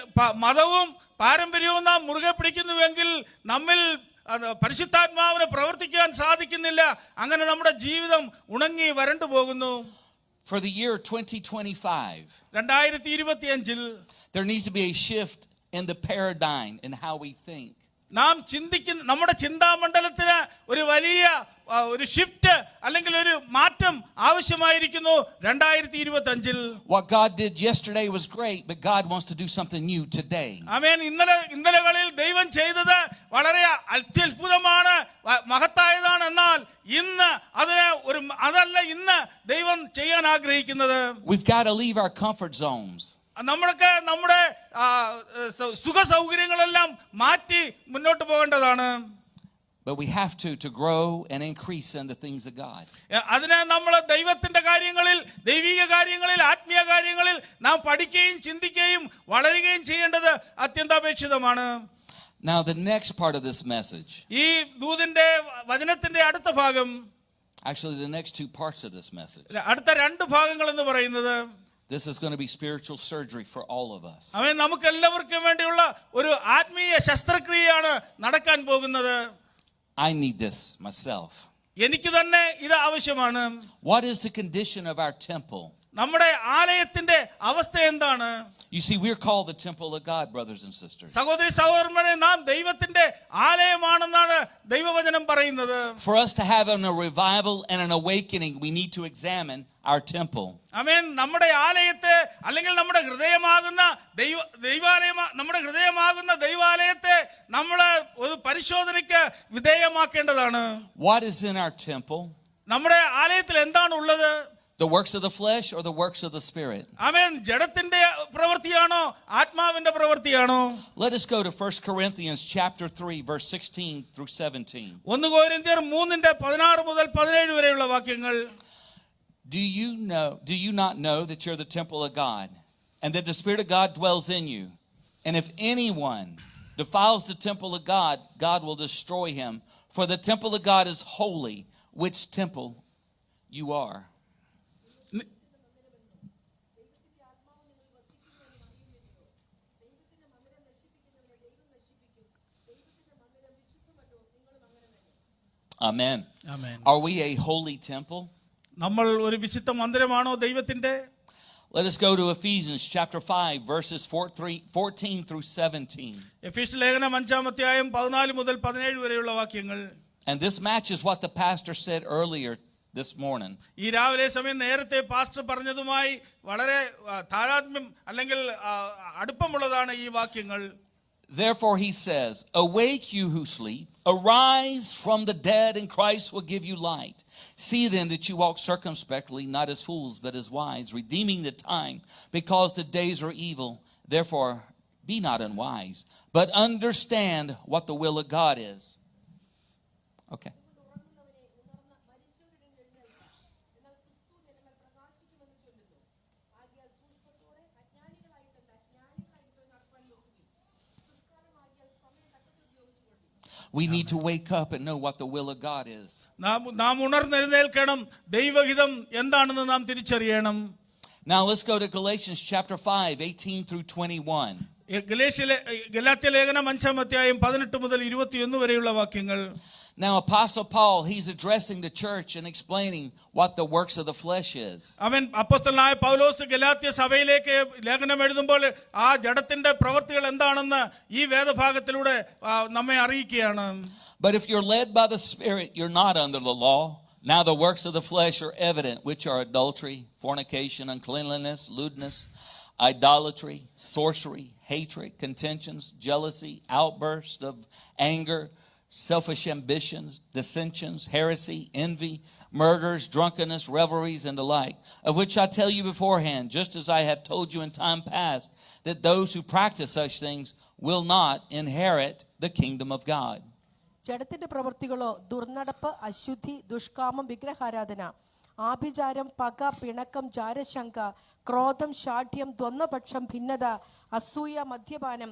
S3: മതവും പാരമ്പര്യവും നാം മുറുകെ പിടിക്കുന്നുവെങ്കിൽ നമ്മിൽ പരിശുദ്ധാത്മാവിനെ പ്രവർത്തിക്കാൻ സാധിക്കുന്നില്ല. അങ്ങനെ നമ്മുടെ ജീവിതം ഉണങ്ങി വരണ്ടു പോകുന്നു.
S2: For the year 2025,
S3: 2025
S2: there needs to be a shift in the paradigm in how we think.
S3: നാം ചിന്തിക്കുന്ന നമ്മുടെ ചിന്താമണ്ഡലത്തിന് ഒരു വലിയ ഒരു ഷിഫ്റ്റ് അല്ലെങ്കിൽ ഒരു മാറ്റം ആവശ്യമായിരിക്കുന്നു 2025.
S2: What God did yesterday was great, but God wants to do something new today.
S3: ആമേൻ. ഇന്നലകളിൽ ദൈവം ചെയ്തത് വളരെ അത്ഭുതമാണ്, മഹത്തായതാണ്. എന്നാൽ ഇന്ന് അതല്ല ഇന്ന് ദൈവം ചെയ്യാൻ ആഗ്രഹിക്കുന്നത്.
S2: We've got to leave our comfort zones.
S3: നമ്മൾക്ക് നമ്മുടെ സുഖ സൗകര്യങ്ങളെല്ലാം മാറ്റി മുന്നോട്ട് പോകേണ്ടതാണ്.
S2: But we have to grow and increase in the things of God.
S3: അതിനെ നമ്മൾ ദൈവത്തിന്റെ കാര്യങ്ങളിൽ, ദൈവിക കാര്യങ്ങളിൽ, ആത്മീയ കാര്യങ്ങളിൽ നാം പഠിക്കുകയും ചിന്തിക്കുകയും വളരുകയും ചെയ്യേണ്ടത് അത്യന്താപേക്ഷിതമാണ്.
S2: Now the next part of this message,
S3: ഈ ദൂതിന്റെ വചനത്തിന്റെ അടുത്ത ഭാഗം,
S2: actually the next two parts of this message,
S3: അടുത്ത രണ്ട് ഭാഗങ്ങൾ എന്ന് പറയുന്നത്,
S2: this is going to be spiritual surgery for all of us.
S3: അവൻ നമുക്ക് എല്ലാവർക്കും വേണ്ടിയുള്ള ഒരു ആത്മീയ ശസ്ത്രക്രിയയാണ് നടക്കാൻ പോകുന്നത്.
S2: I need this myself.
S3: എനിക്ക് തന്നെ ഇത് ആവശ്യമാണ്.
S2: What is the condition of our temple?
S3: നമ്മുടെ ആലയത്തിന്റെ അവസ്ഥ എന്താണ്?
S2: You see, we're called the temple of God, brothers and sisters.
S3: സഹോദരി സഹോദരന്മാരെ, നാം ദൈവത്തിന്റെ ആലയമാണെന്നാണ് ദൈവവചനം പറയുന്നത്.
S2: For us to have a revival and an awakening, we need to examine our temple.
S3: ആമേൻ. നമ്മുടെ ആലയത്തെ, അല്ലെങ്കിൽ നമ്മുടെ ഹൃദയമാകുന്ന ദൈവാലയത്തെ നമ്മൾ ഒരു പരിശോധനയ്ക്ക് വിധേയമാക്കേണ്ടതാണ്.
S2: What is in our temple?
S3: നമ്മുടെ ആലയത്തിൽ എന്താണ് ഉള്ളത്?
S2: The works of the flesh or the works of the spirit?
S3: ആമേൻ. ജഡത്തിന്റെ പ്രവൃത്തിയാണോ ആത്മാവിന്റെ പ്രവൃത്തിയാണോ?
S2: Let us go to 1 Corinthians chapter 3 verse 16 through 17.
S3: 1 കൊരിന്ത്യർ 3:16 മുതൽ 17 വരെയുള്ള വാക്യങ്ങൾ.
S2: Do you not know that you're the temple of God and that the Spirit of God dwells in you? And if anyone defiles the temple of God, God will destroy him. For the temple of God is holy, which temple you are. Amen.
S3: Amen.
S2: Are we a holy temple?
S3: നമ്മൾ ഒരു വിശുദ്ധ മന്ദിരമാണോ ദൈവത്തിന്റെ?
S2: Let us go to Ephesians chapter 5 verses 14 through 17.
S3: എഫേസ്യ ലേഖനം 5-ാം അധ്യായം 14 മുതൽ 17 വരെയുള്ള വാക്യങ്ങൾ.
S2: And this matches what the pastor said earlier this morning.
S3: ഈ രാവിലെ സമയം നേരത്തെ പാസ്റ്റർ പറഞ്ഞതുമായി വളരെ താരാത്മ്യം അല്ലെങ്കിൽ അടുപ്പമുള്ളതാണ് ഈ വാക്യങ്ങൾ.
S2: Therefore he says, awake you who sleep, arise from the dead, and Christ will give you light. See then that you walk circumspectly, not as fools, but as wise, redeeming the time, because the days are evil. Therefore be not unwise, but understand what the will of God is. Okay. We need to wake up and know what the will of God is.
S3: നാം ഉണർന്നെഴുന്നേൽക്കണം. ദൈവഹിതം എന്താണെന്ന് നാം തിരിച്ചറിയണം.
S2: Now let's go to Galatians chapter 5, 18 through 21.
S3: Galatia ലേഖനം 5-ാം അധ്യായം 18 മുതൽ 21 വരെയുള്ള വാക്യങ്ങൾ.
S2: Now Apostle Paul, he's addressing the church and explaining what the works of the flesh is.
S3: അവൻ അപ്പോസ്തലനായ പൗലോസ് ഗലാത്യ സഭയിലേക്ക് ലേഖനം എഴുതുമ്പോൾ ആ ജഡത്തിന്റെ പ്രവൃത്തികൾ എന്താണെന്ന് ഈ വേദഭാഗത്തിലൂടെ നമ്മെ അറിയിക്കുകയാണ്.
S2: But if you're led by the Spirit, you're not under the law. Now the works of the flesh are evident, which are adultery, fornication, uncleanliness, lewdness, idolatry, sorcery, hatred, contentions, jealousy, outbursts of anger, selfish ambitions, dissensions, heresy, envy, murders, drunkenness, revelries, and the like, of which I tell you beforehand, just as I have told you in time past, that those who practice such things will not inherit the kingdom of God.
S4: ജഡത്തിന്റെ പ്രവൃത്തികളോ ദുർനടപ്പ്, അശുദ്ധി, ദുഷ്കാമം, വിഗ്രഹാരാധന, ആഭിചാരം, പക, പിണക്കം, ജാരശങ്ക, ക്രോധം, ശാഠ്യം, ദ്വന്ദ്വപക്ഷം, ഭിന്നത, അസൂയ, മദ്യപാനം,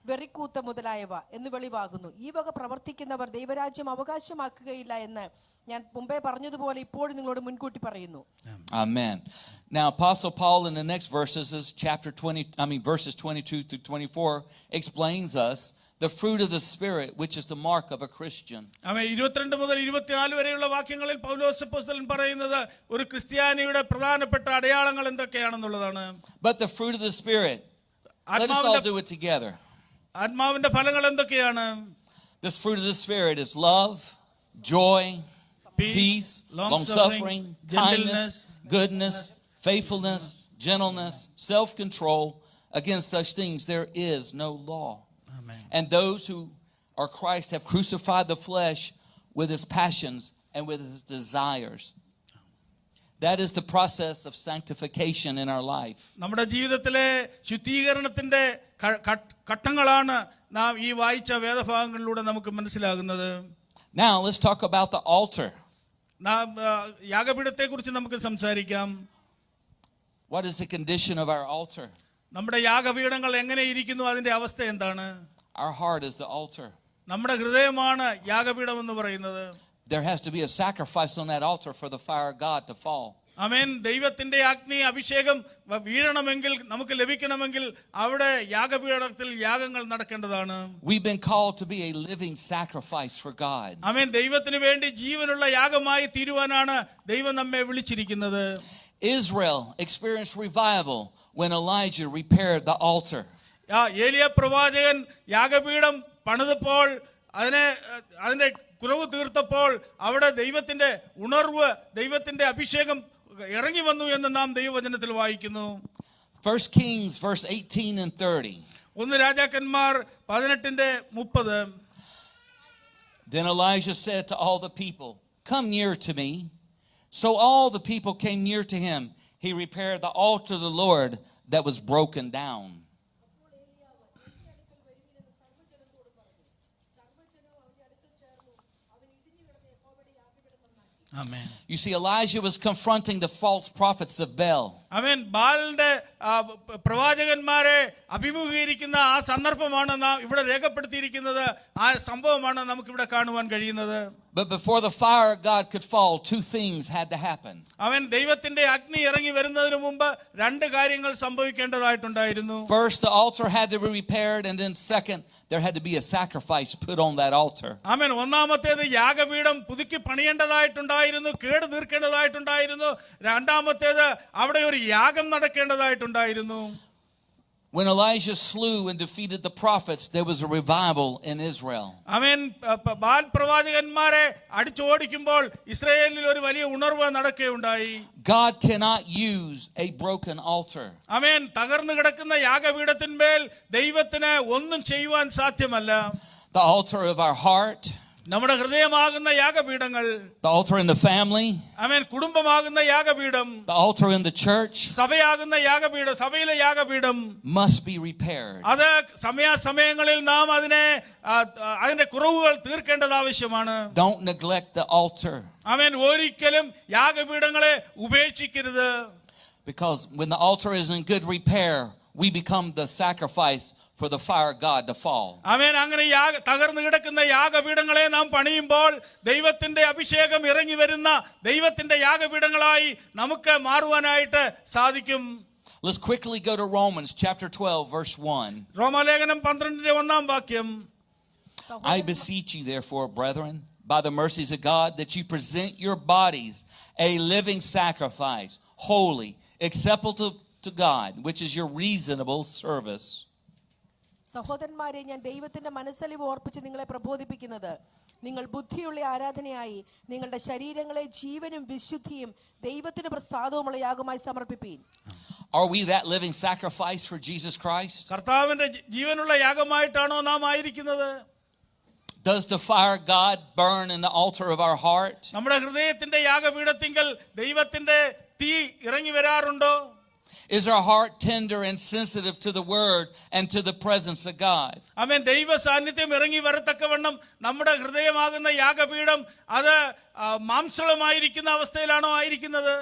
S4: വെറിക്കൂത്ത് മുതലായവ എന്ന് വെളിവാകുന്നു. ഈ വക പ്രവർത്തിക്കുന്നവർ ദൈവരാജ്യം അവകാശമാക്കുകയില്ല എന്ന് ഞാൻ മുമ്പേ പറഞ്ഞതുപോലെ ഇപ്പോഴും നിങ്ങളോട് മുൻകൂട്ടി പറയുന്നു.
S2: Amen. Now Apostle Paul in the next verses verses 22 through 24 explains us the fruit of the Spirit, which is the mark of a Christian.
S3: 22 മുതൽ 24 വരെയുള്ള വാക്യങ്ങളിൽ പൗലോസ് അപ്പോസ്തലൻ പറയുന്നത് ഒരു ക്രിസ്ത്യാനിയുടെ പ്രധാനപ്പെട്ട അടയാളങ്ങൾ എന്തൊക്കെയാണെന്നുള്ളതാണ്.
S2: But the fruit of the Spirit, let us all do it together.
S3: ആത്മാവിന്റെ ഫലങ്ങൾ എന്തൊക്കെയാണ്?
S2: This fruit of the Spirit is love, joy, peace, long-suffering, kindness, goodness, faithfulness, gentleness, self-control. Against such things there is no law.
S3: Amen.
S2: And those who are Christ have crucified the flesh with its passions and with its desires. That is the process of sanctification in our life.
S3: നമ്മുടെ ജീവിതത്തിലെ ശുദ്ധീകരണത്തിന്റെ ഘട്ടങ്ങളാണ് നാം ഈ വായിച്ച വേദഭാഗങ്ങളിലൂടെ നമുക്ക് മനസ്സിലാകുന്നത്.
S2: Now let's talk about the altar.
S3: നാം യാഗപീഠത്തെ കുറിച്ച് നമുക്ക് സംസാരിക്കാം.
S2: What is the condition of our altar?
S3: നമ്മുടെ യാഗപീഠങ്ങൾ എങ്ങനെ ഇരിക്കുന്നു, അതിന്റെ അവസ്ഥ എന്താണ്?
S2: Our heart is the altar.
S3: നമ്മുടെ ഹൃദയമാണ് യാഗപീഠം എന്ന് പറയുന്നത്.
S2: There has to be a sacrifice on that altar for the fire of God to fall.
S3: ആമേൻ. ദൈവത്തിന്റെ അഗ്നി അഭിഷേകം വീഴണമെങ്കിൽ, നമുക്ക് ലഭിക്കണമെങ്കിൽ അവിടെ യാഗപീഠത്തിൽ യാഗങ്ങൾ നടക്കേണ്ടതാണ്.
S2: We've been called to be a living sacrifice for God.
S3: ആമേൻ. ദൈവത്തിന് വേണ്ടി ജീവനുള്ള യാഗമായി തീരുവാനാണ് ദൈവം നമ്മെ വിളിച്ചിരിക്കുന്നത്.
S2: Israel experienced revival when Elijah repaired the altar.
S3: ഏലിയ പ്രവാചകൻ യാഗപീഠം പണിതപ്പോൾ, അതിന്റെ കുറവ് തീർത്തപ്പോൾ അവിടെ ദൈവത്തിന്റെ ഉണർവ്, ദൈവത്തിന്റെ അഭിഷേകം ഇറങ്ങി വന്നു എന്ന് നാം ദൈവവചനത്തിൽ വായിക്കുന്നു.
S2: 1 Kings verse 18 and 30.
S3: 1 രാജാക്കന്മാർ 18:30.
S2: Then Elijah said to all the people, "Come near to me." So all the people came near to him. He repaired the altar of the Lord that was broken down.
S3: Amen.
S2: You see, Elijah was confronting the false prophets of Baal.
S3: ആമേൻ. ബാലിന്റെ പ്രവാചകന്മാരെ അഭിമുഖീകരിക്കുന്ന ആ സന്ദർഭമാണ് നാം ഇവിടെ രേഖപ്പെടുത്തിയിരിക്കുന്നത്. ആ സംഭവമാണ് നമുക്ക് ഇവിടെ കാണുവാൻ കഴിയുന്നത്.
S2: But before the fire of God could fall, two things had to happen.
S3: അവൻ ദൈവത്തിന്റെ അഗ്നി ഇറങ്ങി വരുന്നതിന് മുമ്പ് രണ്ട് കാര്യങ്ങൾ സംഭവിക്കേണ്ടതായിട്ടുണ്ടായിരുന്നു.
S2: First, the altar had to be repaired, and then second, there had to be a sacrifice put on that altar.
S3: ആമേൻ. ഒന്നാമത്തേത് യാഗപീഠം പുതുക്കി പണിയേണ്ടതായിട്ടുണ്ടായിരുന്നു, കേട് തീർക്കേണ്ടതായിട്ടുണ്ടായിരുന്നു. രണ്ടാമത്തേത് അവിടെ ഒരു യാഗം നടക്കേണ്ടതായിട്ടുണ്ടായിരുന്നു.
S2: When Elijah slew and defeated the prophets, there was a revival in Israel.
S3: ആമേൻ. ബാൽ പ്രവാചകന്മാരെ അടിച്ചോടിക്കുമ്പോൾ ഇസ്രായേലിൽ ഒരു വലിയ ഉണർവ് നടക്കുകയുണ്ടായി.
S2: God cannot use a broken altar.
S3: ആമേൻ. തകർന്നു കിടക്കുന്ന യാഗപീഠത്തിന്മേൽ ദൈവത്തിന് ഒന്നും ചെയ്യുവാൻ സാധ്യമല്ല.
S2: The altar of our heart,
S3: നമ്മുടെ ഹൃദയമാകുന്ന യാഗപീഠങ്ങൾ,
S2: the altar in the family,
S3: ആമേൻ, കുടുംബമാകുന്ന യാഗപീഠം,
S2: the altar in the church
S3: സഭയാകുന്ന യാഗപീഠം, സഭയിലെ യാഗപീഠം
S2: must be repaired.
S3: അത് സമയാസമയങ്ങളിൽ നാം അതിന്റെ കുറവുകൾ തീർക്കേണ്ടത് ആവശ്യമാണ്.
S2: Don't neglect the altar.
S3: ആമേൻ. ഒരിക്കലും യാഗപീഠങ്ങളെ ഉപേക്ഷിക്കരുത്.
S2: Because when the altar is in good repair, we become the sacrifice for the fire of God to fall.
S3: ആമേൻ. അങ്ങനെ തകർന്നു കിടക്കുന്ന യാഗപീഠങ്ങളെ നാം പണിയുമ്പോൾ ദൈവത്തിന്റെ അഭിഷേകം ഇറങ്ങി വരുന്ന ദൈവത്തിന്റെ യാഗപീഠങ്ങളായി നമുക്ക് മാറുവാനായിട്ട് സാധിക്കും.
S2: Let's quickly go to Romans chapter 12 verse 1.
S3: റോമാലേഖനം 12:1.
S2: I beseech you therefore, brethren, by the mercies of God, that you present your bodies a living sacrifice, holy, acceptable to God, which is your reasonable service.
S4: സഹോദരന്മാരെ, ഞാൻ ദൈവത്തിന്റെ മനസ്സലിവ് ഓർപ്പിച്ച് നിങ്ങളെ പ്രബോധിപ്പിക്കുന്നത്, നിങ്ങൾ ബുദ്ധിയുള്ള ആരാധനയായി നിങ്ങളുടെ ശരീരങ്ങളെ ജീവനും വിശുദ്ധിയും ദൈവത്തിന് പ്രസാദവുമുള്ള യാഗമായി സമർപ്പിപ്പീൻ.
S2: Are we that living sacrifice for Jesus Christ?
S3: കർത്താവിന്റെ ജീവനുള്ള യാഗമായിട്ടാണോ നാം ആയിരിക്കുന്നത്?
S2: Does the fire of God burn in the altar of our heart?
S3: നമ്മുടെ ഹൃദയത്തിന്റെ യാഗപീഠത്തിങ്കൽ ദൈവത്തിന്റെ തീ ഇറങ്ങി വരാറുണ്ടോ?
S2: Is our heart tender and sensitive to the word and to the presence of God?
S3: ആമേൻ. ദൈവ സാന്നിധ്യം ഇറങ്ങി വരത്തക്കവണ്ണം നമ്മുടെ ഹൃദയമാകുന്ന യാഗപീഠം അത് മാംസളമായിരിക്കുന്ന അവസ്ഥയിലാണോ ആയിരിക്കുന്നത്?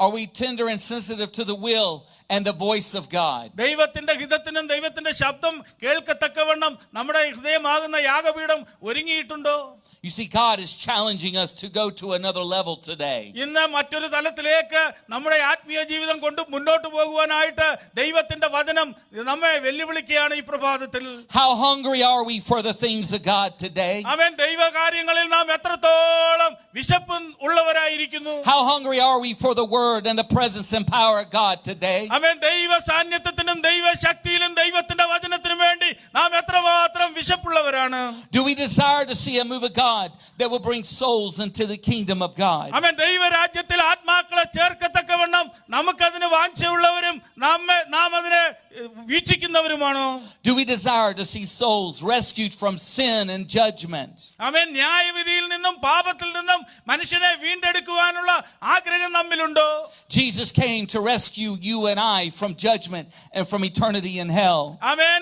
S2: Are we tender and sensitive to the will and the voice of God?
S3: ദൈവത്തിന്റെ ഹിതത്തിനും ദൈവത്തിന്റെ ശബ്ദം കേൾക്കത്തക്കവണ്ണം നമ്മുടെ ഹൃദയമാകുന്ന യാഗപീഠം ഒരുങ്ങിയിട്ടുണ്ടോ?
S2: You see, God is challenging us to go to another level today.
S3: ഇന്ന് മറ്റൊരു തലത്തിലേക്ക് നമ്മുടെ ആത്മീയ ജീവിതം കൊണ്ട് മുന്നോട്ട് പോകുവാനായിട്ട് ദൈവത്തിന്റെ വചനം നമ്മെ വെല്ലുവിളിക്കുകയാണ് ഈ പ്രഭാതത്തിൽ.
S2: How hungry are we for the things of God today?
S3: ആമേൻ. ദൈവകാര്യങ്ങളിൽ നാം എത്രത്തോളം വിശപ്പ് ഉള്ളവരായിരിക്കുന്നു.
S2: How hungry are we for the word and the presence and power of God today?
S3: ആമേൻ. ദൈവ സാന്നിധ്യത്തിനും ദൈവ ശക്തിയിലും ദൈവത്തിന്റെ വചനത്തിനും വേണ്ടി നാം എത്രമാത്രം വിശപ്പുള്ളവരാണ്.
S2: Do we desire to see a move of God that will bring souls into the kingdom of God?
S3: ആമേൻ. ദൈവരാജ്യത്തിൽ ആത്മാക്കളെ ചേർക്കത്തക്കവണ്ണം നമുക്കതിന് വാഞ്ചയുള്ളവരും നാം അതിനെ വീക്ഷിക്കുന്നവരുമാണോ?
S2: Do we desire to see souls rescued from sin and judgment?
S3: ആമേൻ. ന്യായവിധിയിൽ നിന്ന് നിന്നും പാപത്തിൽ നിന്നും മനുഷ്യനെ വീണ്ടെടുക്കുവാനുള്ള ആഗ്രഹം നമ്മിലുണ്ടോ?
S2: Jesus came to rescue you and I from judgment and from eternity in hell.
S3: ആമേൻ.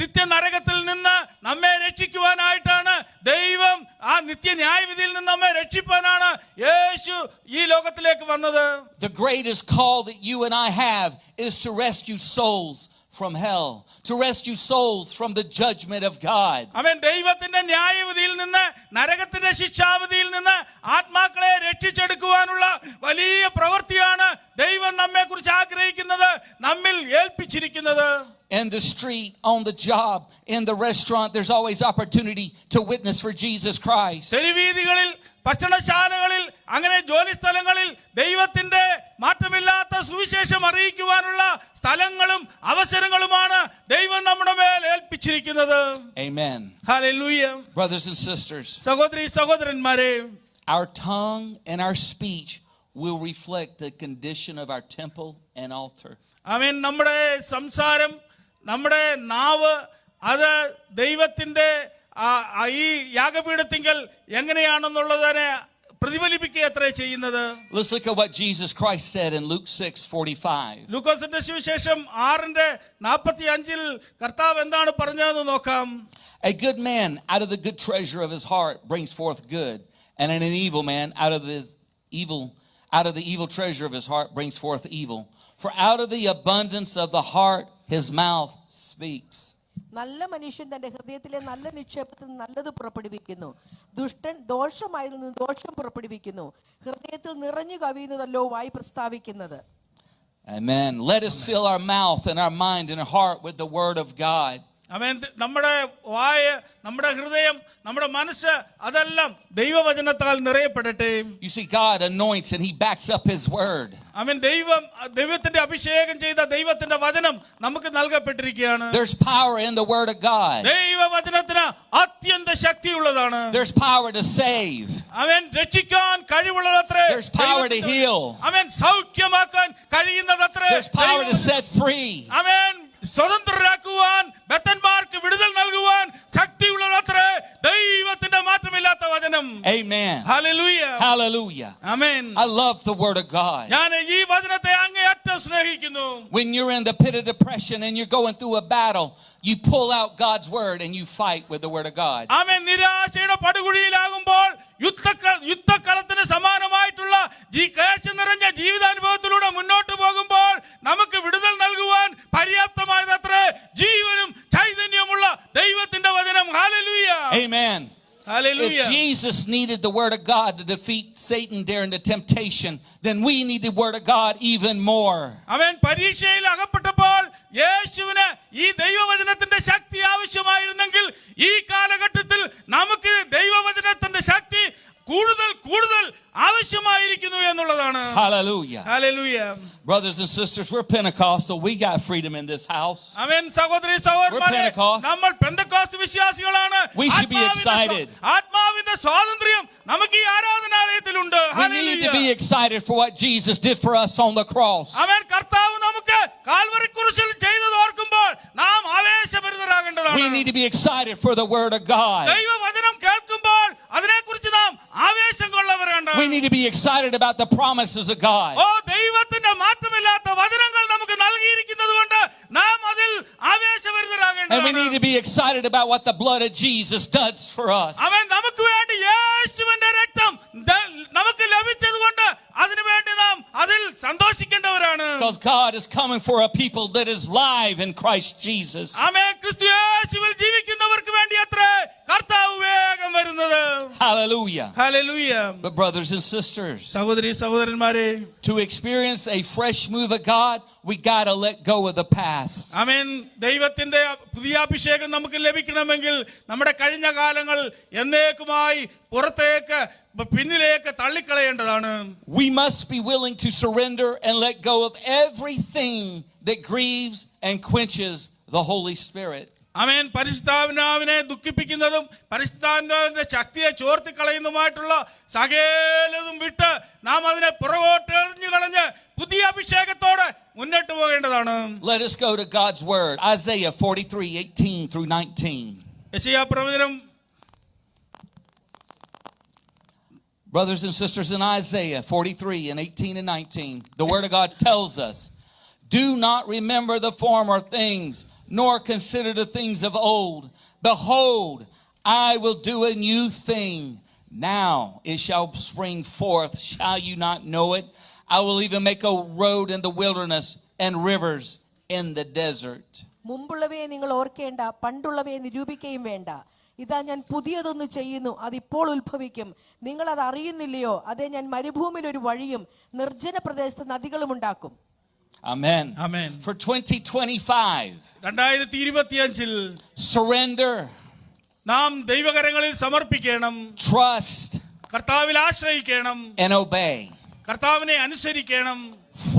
S3: നിത്യ നരകത്തിൽ നിന്ന് നമ്മെ രക്ഷിക്കുവാനായിട്ടാണ് ദൈവം, ആ നിത്യ ന്യായവിധിയിൽ നിന്ന് നമ്മെ രക്ഷിപ്പാനാണ് യേശു ഈ ലോകത്തിലേക്ക് വന്നത്.
S2: The greatest call that you and I have is to rescue souls from hell, to rescue souls from the judgment of God.
S3: ആമേൻ. ദൈവത്തിന്റെ ന്യായവിധിയിൽ നിന്ന്, നരകത്തിന്റെ ശിക്ഷാവിധിയിൽ നിന്ന് ആത്മാക്കളെ രക്ഷിച്ചെടുക്കുവാനുള്ള വലിയ പ്രവൃത്തിയാണ് ദൈവം നമ്മെ കുറിച്ച് ആഗ്രഹിക്കുന്നത്, നമ്മിൽ ഏൽപ്പിച്ചിരിക്കുന്നത്.
S2: In the street, on the job, in the restaurant, there's always opportunity to witness for Jesus Christ.
S3: തെരുവീഥികളിൽ, ഭക്ഷണശാലകളിൽ, അങ്ങനെ ജോലി സ്ഥലങ്ങളിൽ ദൈവത്തിന്റെ മാറ്റമില്ലാത്ത സുവിശേഷം അറിയിക്കുവാനുള്ള സ്ഥലങ്ങളും അവസരങ്ങളുമാണ് ദൈവം നമ്മുടെ മേൽ ഏൽപ്പിച്ചിരിക്കുന്നത്.
S2: Amen.
S3: Hallelujah.
S2: Brothers and sisters,
S3: സഹോദരി സഹോദരന്മാരെ,
S2: our tongue and our speech will reflect the condition of our temple and altar.
S3: ആമേൻ. നമ്മുടെ സംസാരം, നമ്മുടെ നാവ്, അത് ദൈവത്തിന്റെ ഈ യാഗപീഠത്തിങ്കൽ എങ്ങനെയാണെന്നുള്ളതിനെ പ്രതിഫലിപ്പിക്കുക അത്രേ ചെയ്യുന്നത്.
S2: Let's look at what Jesus Christ said in Luke 6:45.
S3: ലൂക്കോസിന്റെ സുവിശേഷം 6:45 കർത്താവ് എന്താണ് പറഞ്ഞതെന്ന് നോക്കാം.
S2: A good man out of the good treasure of his heart brings forth good, and an evil man out of the evil treasure of his heart brings forth evil. For out of the abundance of the heart his mouth speaks.
S4: നല്ല മനുഷ്യൻ തന്റെ ഹൃദയത്തിലെ നല്ല നിക്ഷേപത്തിൽ നല്ലത് പുറപ്പെടുവിക്കുന്നു, ദുഷ്ടൻ ദോഷമായി നിന്ന് ദോഷം പുറപ്പെടുവിക്കുന്നു. ഹൃദയത്തിൽ നിറഞ്ഞു കവിയുന്നതല്ലോ വായി പ്രസ്താവിക്കുന്നത്.
S2: Amen. Let us fill our mouth and our mind and our heart with the word of God.
S3: ആമേൻ. നമ്മുടെ വായ, നമ്മുടെ ഹൃദയം, നമ്മുടെ മനസ്സ് അതെല്ലാം ദൈവവചനത്താൽ നിറയപ്പെടട്ടെ.
S2: You see, God anoints and he backs up his word.
S3: ആമേൻ. ദൈവത്തിന്റെ അഭിഷേകം ചെയ്ത ദൈവത്തിന്റെ വചനം നമുക്ക് നൽകപ്പെട്ടിരിക്കുകയാണ്.
S2: There's power in the word of God.
S3: ദൈവവചനത്തിന് അത്യന്ത ശക്തിയുള്ളതാണ്.
S2: There's power to save.
S3: ആമേൻ. രക്ഷിക്കാൻ കഴിവുള്ളതത്രേ.
S2: There's power to heal.
S3: Amen. സൗഖ്യമാക്കാൻ കഴിയുന്നതത്രേ.
S2: There's power to set free.
S3: ആമേൻ. സ്വതന്ത്രരാക്കുവാൻ, ബദ്ധന്മാർക്ക് വിടുതൽ നൽകുവാൻ ശക്തിയുള്ളതത്രേ ദൈവത്തിന്റെ മാറ്റമില്ലാത്ത വചനം.
S2: Amen.
S3: Hallelujah.
S2: Hallelujah.
S3: Amen.
S2: I love the word of God.
S3: ഞാൻ ഈ വചനത്തെ അങ്ങേയറ്റം സ്നേഹിക്കുന്നു.
S2: When you're in the pit of depression and you're going through a battle, you pull out God's word and you fight with the word of God.
S3: ആമേൻ. നിരാശയുടെ പടുകുഴിയിലാകുമ്പോൾ യുദ്ധക്കളത്തിന് സമാനമായിട്ടുള്ള ക്ലേശം നിറഞ്ഞ ജീവിതാനുഭവത്തിലൂടെ മുന്നോട്ട് പോകുമ്പോൾ നമുക്ക് വിടുതൽ നൽകുവാൻ പര്യാപ്തമായതത്രേ ജീവനും ചൈതന്യമുള്ള ദൈവത്തിന്റെ വചനം. Hallelujah.
S2: Amen.
S3: Hallelujah.
S2: If Jesus needed the word of God to defeat Satan during the temptation, then we need the word of God even more.
S3: ആമേൻ. പരീക്ഷയിൽ അകപ്പെട്ടപ്പോൾ യേശുവിന് ഈ ദൈവവചനത്തിന്റെ ശക്തി ആവശ്യമായിരുന്നെങ്കിൽ ഈ കാലഘട്ടത്തിൽ നമുക്ക് ദൈവവചനത്തിന്റെ ശക്തി കൂടുതൽ കൂടുതൽ ആവശ്യമായിരിക്കുന്നു എന്നുള്ളതാണ്.
S2: Hallelujah.
S3: Hallelujah.
S2: Brothers and sisters, we're Pentecostal. We got freedom in this house.
S3: ആമേൻ. സഹോദരി സഹോദരന്മാരെ, നമ്മൾ പെന്തക്കോസ്ത് വിശ്വാസികളാണ്.
S2: We should be excited.
S3: ആത്മാവിന്റെ സ്വാതന്ത്ര്യം നമുക്ക് ഈ ആരാധനാലയത്തിലുണ്ട്.
S2: We need to be excited for what Jesus did for us on the cross.
S3: ആമേൻ. കർത്താവ് നമുക്ക് കാൽവരി ക്രൂശിൽ ചെയ്തത് ഓർക്കുമ്പോൾ നാം ആവേശഭരിതരാകേണ്ടതാണ്.
S2: We need to be excited for the word of God.
S3: ദൈവവചനം കേൾക്കുമ്പോൾ അതിനെക്കുറിച്ച് നാം ആവേശം കൊള്ളവരാണ്.
S2: We need to be excited about the promises of God.
S3: ഓ, ദൈവത്തിന്റെ മാറ്റമില്ലാത്ത വചനങ്ങൾ നമുക്ക് നൽകിയിരിക്കുന്നത് കൊണ്ട് നാം അതിൽ ആവേശഭരിതരാകേണ്ടതാണ്.
S2: And we need to be excited about what the blood of Jesus does for us.
S3: അവൻ നമുക്ക് വേണ്ടി യേശുവിന്റെ രക്തം നമുക്ക് ലഭിച്ചതുകൊണ്ട് അതിനുവേണ്ടി നാം അതിൽ സന്തോഷിക്കേണ്ടവരാണ്.
S2: Because God is coming for a people that is live in Christ Jesus.
S3: ആമേൻ. ക്രിസ്തു യേശുവിൽ ജീവിക്കുന്നവർക്ക് വേണ്ടി അത്രേ കർത്താവ് വേഗം വരുന്നത്.
S2: Hallelujah.
S3: Hallelujah.
S2: But brothers and sisters,
S3: സഹോദരി സഹോദരന്മാരെ,
S2: to experience a fresh move of God, we got to let go of the past.
S3: ആമേൻ. ദൈവത്തിന്റെ പുതിയ അഭിഷേകം നമുക്ക് ലഭിക്കണമെങ്കിൽ നമ്മുടെ കഴിഞ്ഞ കാലങ്ങൾ എന്നേക്കുമായി പുറത്തേക്ക് പിന്നിലേക്ക് തള്ളിക്കളയേണ്ടതാണ്.
S2: We must be willing to surrender and let go of everything that grieves and quenches the Holy Spirit.
S3: ആമേൻ. പരിശുദ്ധാത്മാവിനെ ദുഃഖിപ്പിക്കുന്നതും പരിശുദ്ധാത്മാവിന്റെ ശക്തിയെ ചോർത്തിക്കളയുന്നതുമായിട്ടുള്ള സകലതും വിട്ട് നാം അതിനെ പുറകോട്ട് എറിഞ്ഞു കളഞ്ഞ് പുതിയ അഭിഷേകത്തോടെ മുന്നോട്ട് പോകേണ്ടതാണ്.
S2: Let us go to God's word. Isaiah 43:18-19.
S3: യെശയ്യാ പ്രവചനം
S2: Brothers and sisters, in Isaiah 43 and 18 and 19, the Word of God tells us, do not remember the former things, nor consider the things of old. Behold, I will do a new thing. Now it shall spring forth. Shall you not know it? I will even make a road in the wilderness and rivers in the desert.
S4: മുമ്പുള്ളവയെ നിങ്ങൾ ഓർക്കേണ്ട, പണ്ടുള്ളവയെ നിരൂപിക്കുകയും വേണ്ട. ഇതാ ഞാൻ പുതിയതൊന്ന് ചെയ്യുന്നു, അതിപ്പോൾ ഉത്ഭവിക്കും. നിങ്ങൾ അത് അറിയുന്നില്ലയോ? അതേ, ഞാൻ മരുഭൂമിയിൽ ഒരു വഴിയും നിർജ്ജന പ്രദേശത്ത് നദികളും ഉണ്ടാക്കും.
S2: Amen.
S3: Amen.
S2: For 2025,
S3: 2025
S2: surrender,
S3: നാം ദൈവകരങ്ങളിൽ സമർപ്പിക്കണം,
S2: trust,
S3: കർത്താവിൽ ആശ്രയിക്കണം,
S2: and obey.
S3: കർത്താവിനെ അനുസരിക്കണം.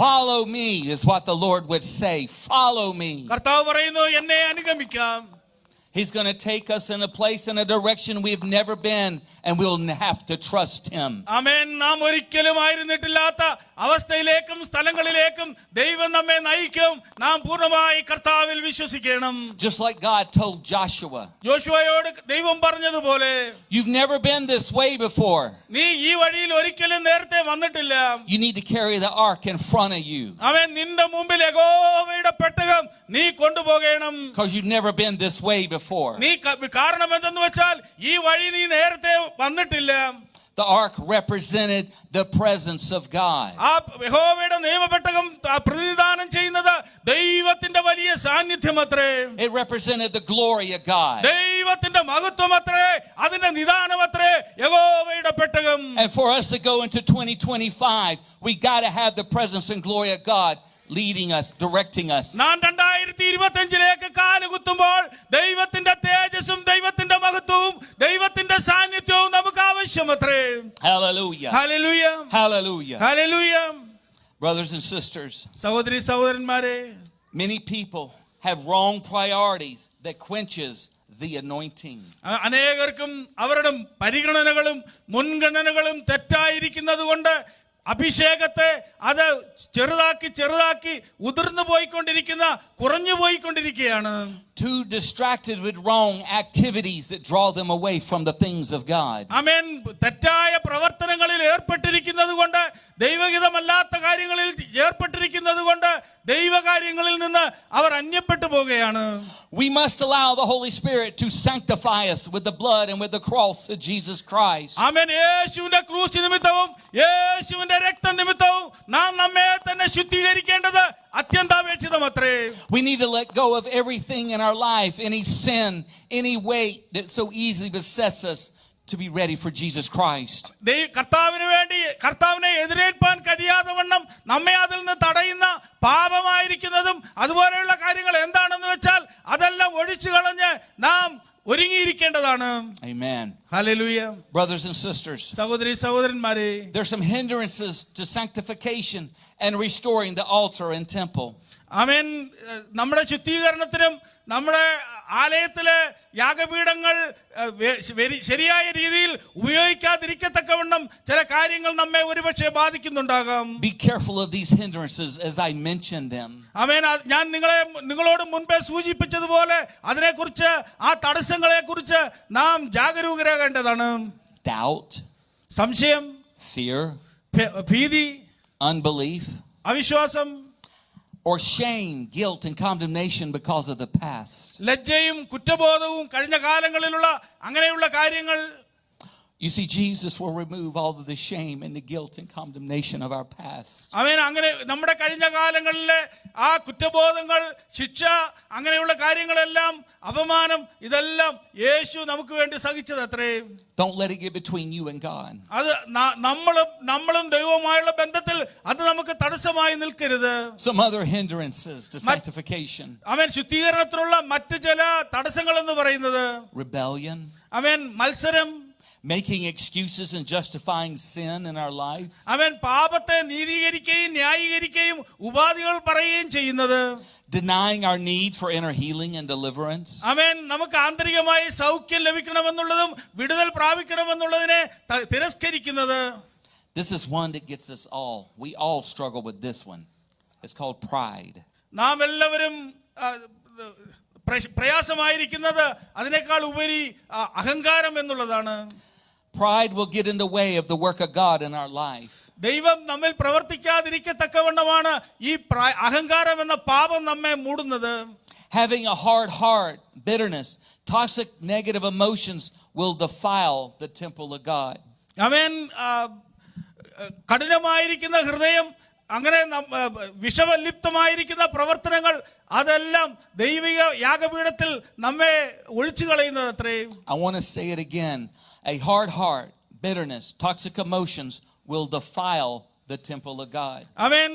S2: Follow me is what the Lord would say. Follow me.
S3: കർത്താവ് പറയുന്നു, എന്നെ അനുഗമിക്കാം.
S2: He's going to take us in a place, in a direction we've never been, and we'll have to trust him.
S3: ആമേൻ. നാം ഒരിക്കലും ആയിരുന്നിട്ടില്ലാത്ത അവസ്ഥയിലേക്കും സ്ഥലങ്ങളിലേക്കും ദൈവം നമ്മെ നയിക്കും. നാം പൂർണ്ണമായി കർത്താവിൽ വിശ്വസിക്കണം.
S2: Just like God told Joshua,
S3: യോശുവയോട് ദൈവം പറഞ്ഞതുപോലെ,
S2: you've never been this way before.
S3: നീ ഈ വഴിയിൽ ഒരിക്കലും നേരത്തെ വന്നിട്ടില്ല.
S2: You need to carry the ark in front of you.
S3: ആമേൻ. നിന്റെ മുമ്പിൽ യഹോവയുടെ പെട്ടകം നീ കൊണ്ടുപോകണം.
S2: Because you've never been this way before.
S3: നീ കാരണം എന്തെന്ന് വെച്ചാൽ ഈ വഴി നീ നേരത്തെ വന്നിട്ടില്ല.
S2: The ark represented the presence of God.
S3: ആ യഹോവയുടെ നിയമപെട്ടകം പ്രതിനിധാനം ചെയ്യുന്നത് ദൈവത്തിന്റെ വലിയ സാന്നിധ്യമത്രേ.
S2: It represented the glory of God.
S3: ദൈവത്തിന്റെ മഹത്വമത്രേ, അതിന്റെ നിദാനമത്രേ യഹോവയുടെ പെട്ടകം.
S2: And for us to go into 2025, we got to have the presence and glory of God leading us, directing us.
S3: നാം 2025 കാലുകുത്തുമ്പോൾ ദൈവത്തിന്റെ തേജസ്സും ദൈവത്തിന്റെ മഹത്വവും ദൈവത്തിന്റെ സാന്നിധ്യവും നമുക്ക് ആവശ്യമത്രേ.
S2: Hallelujah.
S3: Hallelujah.
S2: Hallelujah.
S3: Hallelujah.
S2: Brothers and sisters,
S3: സഹോദരി സഹോദരന്മാരെ,
S2: many people have wrong priorities that quenches the anointing.
S3: അനേകർക്കും അവരുടെ പരിഗണനകളും മുൻഗണനകളും തെറ്റായിരിക്കുന്നത് കൊണ്ട് അഭിഷേകത്തെ അത് ചെറുതാക്കി ഉതിർന്നു പോയിക്കൊണ്ടിരിക്കുന്ന, കുറഞ്ഞു പോയിക്കൊണ്ടിരിക്കുകയാണ്.
S2: Too distracted with wrong activities that draw them away from the things of God.
S3: ആമേൻ. തെറ്റായ പ്രവർത്തനങ്ങളിൽ ഏർപ്പെട്ടിരിക്കുന്നത് കൊണ്ട്, ദൈവഹിതമല്ലാത്ത കാര്യങ്ങളിൽ ഏർപ്പെട്ടിരിക്കുന്നത് കൊണ്ട് ദൈവകാര്യങ്ങളിൽ നിന്ന് അവർ അന്യപ്പെട്ടു പോവുകയാണ്.
S2: We must allow the Holy Spirit to sanctify us with the blood and with the cross of Jesus Christ.
S3: ആമേൻ. യേശുവിന്റെ ക്രൂശ് നിമിത്തവും യേശുവിന്റെ രക്ത നിമിത്തവും നാം നമ്മെ തന്നെ ശുദ്ധീകരിക്കേണ്ടത് അത്യന്താപേക്ഷിതമത്രേ.
S2: We need to let go of everything in our life, any sin, any weight that so easily besets us, to be ready for Jesus Christ.
S3: കർത്താവിന് വേണ്ടി, കർത്താവിനെ എതിരേൽപ്പാൻ കഴിയാതെ വണ്ണം നമ്മെ അതിൽ നിന്ന് തടയുന്ന പാപമായിരിക്കുന്നതും അതുപോലെയുള്ള കാര്യങ്ങൾ എന്താണെന്ന് വെച്ചാൽ അതെല്ലാം ഒഴിച്ചു കളഞ്ഞ് നാം ഒരുങ്ങിയിരിക്കേണ്ടതാണ്.
S2: Amen.
S3: Hallelujah.
S2: Brothers and sisters,
S3: സഹോദരി സഹോദരന്മാരെ,
S2: there's some hindrances to sanctification and restoring the altar and temple.
S3: ആമേൻ. നമ്മുടെ ശുദ്ധീകരണത്തിനും നമ്മുടെ ആലയത്തിലെ യാഗപീഠങ്ങൾ ശരിയായ രീതിയിൽ ഉപയോഗിക്കാതിരിക്കത്തക്കവണ്ണം ചില കാര്യങ്ങൾ നമ്മെ ഒരുപക്ഷെ ബാധിക്കുന്നുണ്ടാകാം.
S2: Be careful of these hindrances as I mentioned them.
S3: ആമേൻ. ഞാൻ നിങ്ങളോട് മുൻപേ സൂചിപ്പിച്ചതുപോലെ അതിനെക്കുറിച്ച്, ആ തടസ്സങ്ങളെ കുറിച്ച് നാം ജാഗരൂകരാകേണ്ടതാണ്.
S2: Doubt,
S3: സംശയം,
S2: fear,
S3: ഭീതി,
S2: unbelief,
S3: അവിശ്വാസം,
S2: or shame, guilt, and condemnation because of the past.
S3: ലജ്ജയും കുറ്റബോധവും കഴിഞ്ഞ കാലങ്ങളിലുള്ള അങ്ങനെയുള്ള കാര്യങ്ങൾ.
S2: You see, Jesus will remove all of the shame and the guilt and condemnation of our past.
S3: ആമേൻ. അങ്ങനെ നമ്മുടെ കഴിഞ്ഞ കാലങ്ങളിലെ ആ കുറ്റബോധങ്ങൾ, ശിക്ഷ, അങ്ങനെയുള്ള കാര്യങ്ങളെല്ലാം, അപമാനം, ഇതെല്ലാം യേശു നമുക്ക് വേണ്ടി സഹിച്ചത് അത്രേ.
S2: Don't let it get between you and God.
S3: അത് നമ്മളും ദൈവവുമായുള്ള ബന്ധത്തിൽ അത് നമുക്ക് തടസ്സമായി നിൽക്കരുത്.
S2: Some other hindrances to sanctification.
S3: ആമേൻ. ശുദ്ധീകരണത്തിനുള്ള മറ്റു ചില തടസ്സങ്ങൾ എന്ന് പറയുന്നത്
S2: Rebellion.
S3: ആമേൻ. മത്സരം.
S2: Making excuses and justifying sin in our life.
S3: ആമേൻ. പാപത്തെ നീതീകരിക്കുകയും ന്യായീകരിക്കുകയും ഉപാധികൾ പറയുകയും ചെയ്യുന്നത്.
S2: Denying our need for inner healing and deliverance.
S3: ആമേൻ. നമുക്ക് ആന്തരികമായി സൗഖ്യം ലഭിക്കണമെന്നുള്ളതും വിടുതൽ പ്രാപിക്കണമെന്നുള്ളതിനെ തിരസ്കരിക്കുന്നത്.
S2: This is one that gets us all. We all struggle with this one. It's called pride.
S3: നാം എല്ലാവരും പ്രയാസമായിരിക്കുന്നത് അതിനേക്കാൾ ഉപരി അഹങ്കാരം എന്നുള്ളതാണ്.
S2: Pride will get in the way of the work of God in our life.
S3: ദൈവം നമ്മിൽ പ്രവർത്തിക്കാതിരിക്കത്തക്കവണ്ണമാണ് ഈ അഹങ്കാരം എന്ന പാപം നമ്മെ മൂടുന്നത്.
S2: Having a hard heart, bitterness, toxic negative emotions will defile the temple of God.
S3: ആമേൻ. കഠിനമായിരിക്കുന്ന ഹൃദയം, അങ്ങനെ വിഷലിപ്തമായിരിക്കുന്ന പ്രവർത്തനങ്ങൾ, അതെല്ലാം ദൈവിക യാഗപീഠത്തിൽ നമ്മെ ഒഴിച്ചു കളയുന്നത് അത്രേ.
S2: I want to say it again. A hard heart, bitterness, toxic emotions will defile the temple of God.
S3: Amen.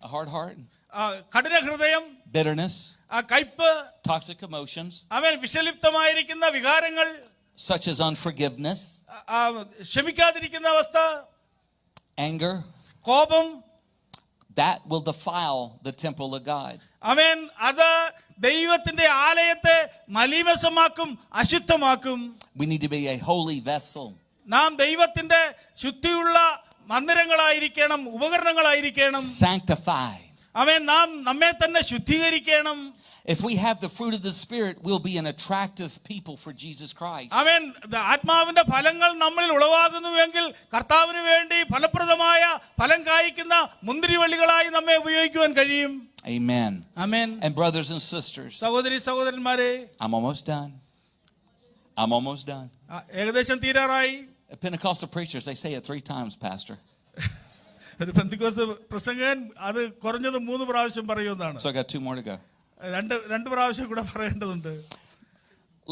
S2: A hard heart,
S3: കഠിന ഹൃദയം,
S2: bitterness,
S3: കയ്പ്,
S2: toxic emotions,
S3: ആമേൻ, വിഷലിപ്തമായിരിക്കുന്ന വികാരങ്ങൾ,
S2: such as unforgiveness,
S3: ക്ഷമിക്കാതിരിക്കുന്ന അവസ്ഥ,
S2: anger,
S3: കോപം,
S2: that will defile the temple of God.
S3: ആമേൻ. അത് ദൈവത്തിന്റെ ആലയത്തെ മലീമസമാക്കും, അശുദ്ധമാക്കും.
S2: We need to be a holy vessel.
S3: നാം ദൈവത്തിന്റെ ശുദ്ധിയുള്ള മന്ദിരങ്ങളായിരിക്കണം, ഉപകരണങ്ങളായിരിക്കണം.
S2: Sanctified.
S3: ആമേൻ. നാം നമ്മെ തന്നെ ശുദ്ധീകരിക്കണം.
S2: If we have the fruit of the Spirit, we'll be an attractive people for Jesus Christ.
S3: ആമേൻ. ആത്മാവിന്റെ ഫലങ്ങൾ നമ്മളിൽ ഉളവാകുന്നുവെങ്കിൽ കർത്താവിന് വേണ്ടി ഫലപ്രദമായ ഫലം കായ്ക്കുന്ന മുന്തിരിവള്ളികളായി നമ്മെ ഉപയോഗിക്കുവാൻ കഴിയും.
S2: Amen.
S3: Amen.
S2: And brothers and sisters,
S3: സഹോദരി സഹോദരന്മാരെ,
S2: I'm almost done. I'm almost done.
S3: ഏകദേശം തീരാറായി.
S2: Pentecostal preachers, they say it 3 times, Pastor.
S3: ഒരു പെന്തക്കോസ്ത് പ്രസംഗകൻ അത് കുറഞ്ഞത് 3 പ്രാവശ്യം പറയുന്നതാണ്.
S2: So I got 2 more to go.
S3: രണ്ട് പ്രാവശ്യം കൂടെ പറയേണ്ടതുണ്ട്.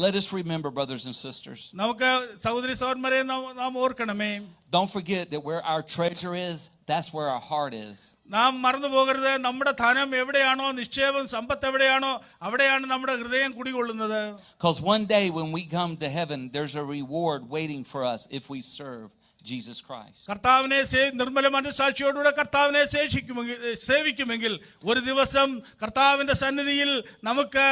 S2: Let us remember, brothers and sisters.
S3: നമുക്ക് സഹോദരി സഹോദരന്മാരെ നാം ഓർക്കണമേ.
S2: Don't forget that where our treasure is, that's where our heart is.
S3: നാം മറന്നു പോകരുത്, നമ്മുടെ ധനം എവിടെയാണോ, നിക്ഷേപം സമ്പത്ത് എവിടെയാണോ, അവിടെയാണ് നമ്മുടെ ഹൃദയം കുടികൊള്ളുന്നത്.
S2: Because one day when we come to heaven, there's a reward waiting for us if we serve Jesus Christ.
S3: കർത്താവിനെ നിർമ്മല മനസ്സാക്ഷിയോടുകൂടെ കർത്താവിനെ സേവിക്കുമെങ്കിൽ ഒരു ദിവസം കർത്താവിന്റെ സന്നിധിയിൽ നമുക്ക്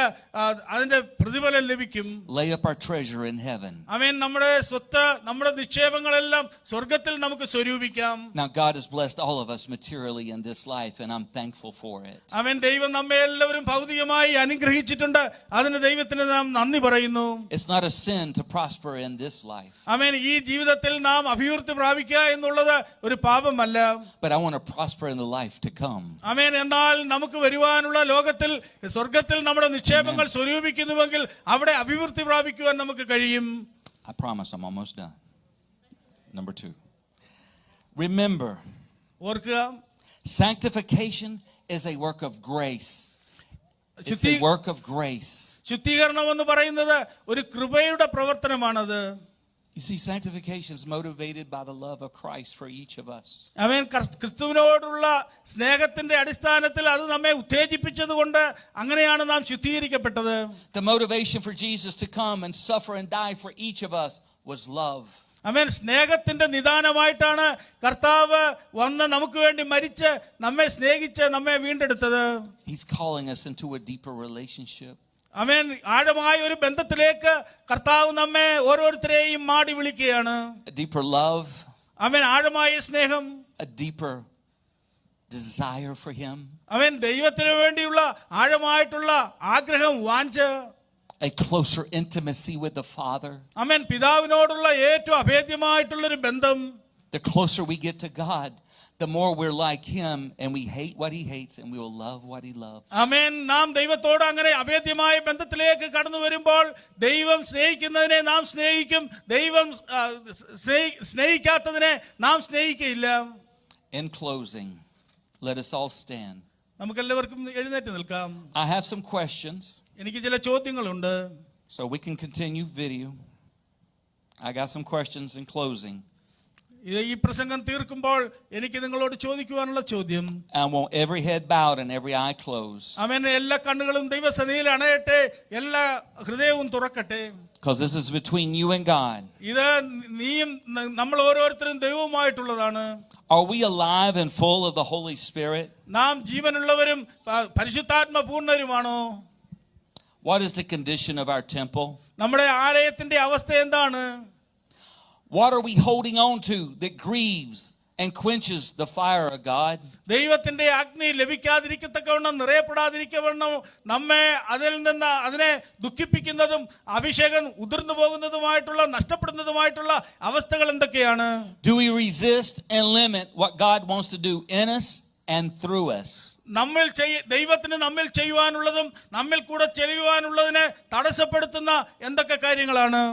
S3: അതിന്റെ പ്രതിഫലം ലഭിക്കും.
S2: Lay up our treasure in heaven.
S3: ആമേൻ. നമ്മുടെ സ്വത്ത്, നമ്മുടെ നിക്ഷേപങ്ങളെല്ലാം സ്വർഗ്ഗത്തിൽ നമുക്ക് സ്വരൂപിക്കാം.
S2: Now God has blessed all of us materially in this life, and I'm thankful for it.
S3: ആമേൻ. ദൈവം നമ്മെ എല്ലാവരും ഭൗതികമായി അനുഗ്രഹിച്ചിട്ടുണ്ട്. അതിന് ദൈവത്തിന് നാം നന്ദി പറയുന്നു.
S2: It's not a sin to prosper in this life.
S3: ആമേൻ. ഈ ജീവിതത്തിൽ നാം അഭിവൃദ്ധി പ്രാപിക്കുക എന്നുള്ളത് ഒരു പാപമല്ല.
S2: But I want to prosper in the life to come.
S3: ആമേൻ. എന്നാൽ നമുക്ക് വരുവാനുള്ള ലോകത്തിൽ സ്വർഗ്ഗത്തിൽ നമ്മുടെ നിക്ഷേപങ്ങൾ സ്വരൂപിക്കുന്നുവെങ്കിൽ അവിടെ അഭിവൃദ്ധി പ്രാപിക്കുവാൻ നമുക്ക് കഴിയും.
S2: I promise I'm almost done. Number 2. Remember,
S3: ഓർക്കുക,
S2: sanctification is a work of grace. It's a work of grace.
S3: ശുദ്ധീകരണം എന്ന് പറയുന്നത് ഒരു കൃപയുടെ പ്രവർത്തനമാണത്.
S2: You see, sanctification is motivated by the love of Christ for each of us.
S3: ആമേൻ. ക്രിസ്തുവിനോടുള്ള സ്നേഹത്തിന്റെ അടിസ്ഥാനത്തിൽ അത് നമ്മെ ഉത്തേജിപ്പിച്ചത് കൊണ്ട് അങ്ങനെയാണ് നാം ശുദ്ധീകരിക്കപ്പെട്ടത്.
S2: The motivation for Jesus to come and suffer and die for each of us was love.
S3: ആമേൻ. സ്നേഹത്തിന്റെ നിദാനമായിട്ടാണ് കർത്താവ് വന്ന് നമുക്ക് വേണ്ടി മരിച്ച് നമ്മെ സ്നേഹിച്ച് നമ്മെ വീണ്ടെടുത്തത്.
S2: He's calling us into a deeper relationship.
S3: ആമേൻ. ആഴമായ ഒരു ബന്ധത്തിലേക്ക് കർത്താവ് നമ്മെ ഓരോരുത്തരെയും മാടി വിളിക്കുകയാണ്.
S2: A deeper love.
S3: ആമേൻ. ആഴമായ സ്നേഹം,
S2: A deeper desire for him.
S3: ആമേൻ. ദൈവത്തിന് വേണ്ടിയുള്ള ആഴമായിട്ടുള്ള ആഗ്രഹം, വാഞ്ച.
S2: A closer intimacy with the Father.
S3: ആമേൻ. പിതാവിനോടുള്ള ഏറ്റവും അഭേദ്യമായിട്ടുള്ള ഒരു ബന്ധം.
S2: The closer we get to God, the more we're like him, and we hate what he hates, and we will love what he loves.
S3: ആമേൻ. നാം ദൈവത്തോട് അങ്ങനെ അഭേദ്യമായ ബന്ധത്തിലേക്ക് കടന്നു വരുമ്പോൾ ദൈവം സ്നേഹിക്കുന്നതിനെ നാം സ്നേഹിക്കും, ദൈവം സ്നേഹിക്കാത്തതിനെ നാം സ്നേഹിക്കയില്ല.
S2: In closing, let us all stand.
S3: നമുക്കെല്ലാവർക്കും എഴുന്നേറ്റ് നിൽക്കാം.
S2: I have some questions,
S3: എനിക്ക് ചില ചോദ്യങ്ങളുണ്ട്.
S2: so we can continue video. I got some questions in closing.
S3: ഈ പ്രസംഗം തീർക്കുമ്പോൾ എനിക്ക് നിങ്ങളോട് ചോദിക്കുവാനുള്ള ചോദ്യം,
S2: I want every head bowed and every eye closed.
S3: ആമേൻ. എല്ലാ കണ്ണുകളും ദൈവസന്നിധിയിൽ അണയട്ടെ, എല്ലാ ഹൃദയവും തുറക്കട്ടെ.
S2: Because this is between you and God.
S3: ഇത് നീയും നമ്മൾ ഓരോരുത്തരും ദൈവവുമായിട്ടുള്ളതാണ്.
S2: Are we alive and full of the Holy Spirit?
S3: നാം ജീവനുള്ളവരും പരിശുദ്ധാത്മ പൂർണ്ണരുമാണോ?
S2: What is the condition of our temple?
S3: നമ്മുടെ ആലയത്തിന്റെ അവസ്ഥ എന്താണ്?
S2: What are we holding on to that grieves and quenches the fire of God.
S3: ദൈവത്തിന്റെ അഗ്നി ലഭിക്കാതിരിക്കത്തക്കവണ്ണം നിറയപ്പെടാതിരിക്കവണ്ണം നമ്മെ അതിനെ ദുഃഖിപ്പിക്കുന്നതും അഭിഷേകം ഉതിർന്നു പോകുന്നതുമായിട്ടുള്ള നഷ്ടപ്പെടുന്നതുമായിട്ടുള്ള അവസ്ഥകൾ എന്തൊക്കെയാണ്?
S2: Do we resist and limit what God wants to do in us and through us?
S3: ദൈവത്തിന് നമ്മിൽ ചെയ്യുവാനുള്ളതും നമ്മിൽ കൂടെ ചെയ്യുവാനുള്ളതിനെ തടസ്സപ്പെടുത്തുന്ന എന്തൊക്കെ കാര്യങ്ങളാണ്?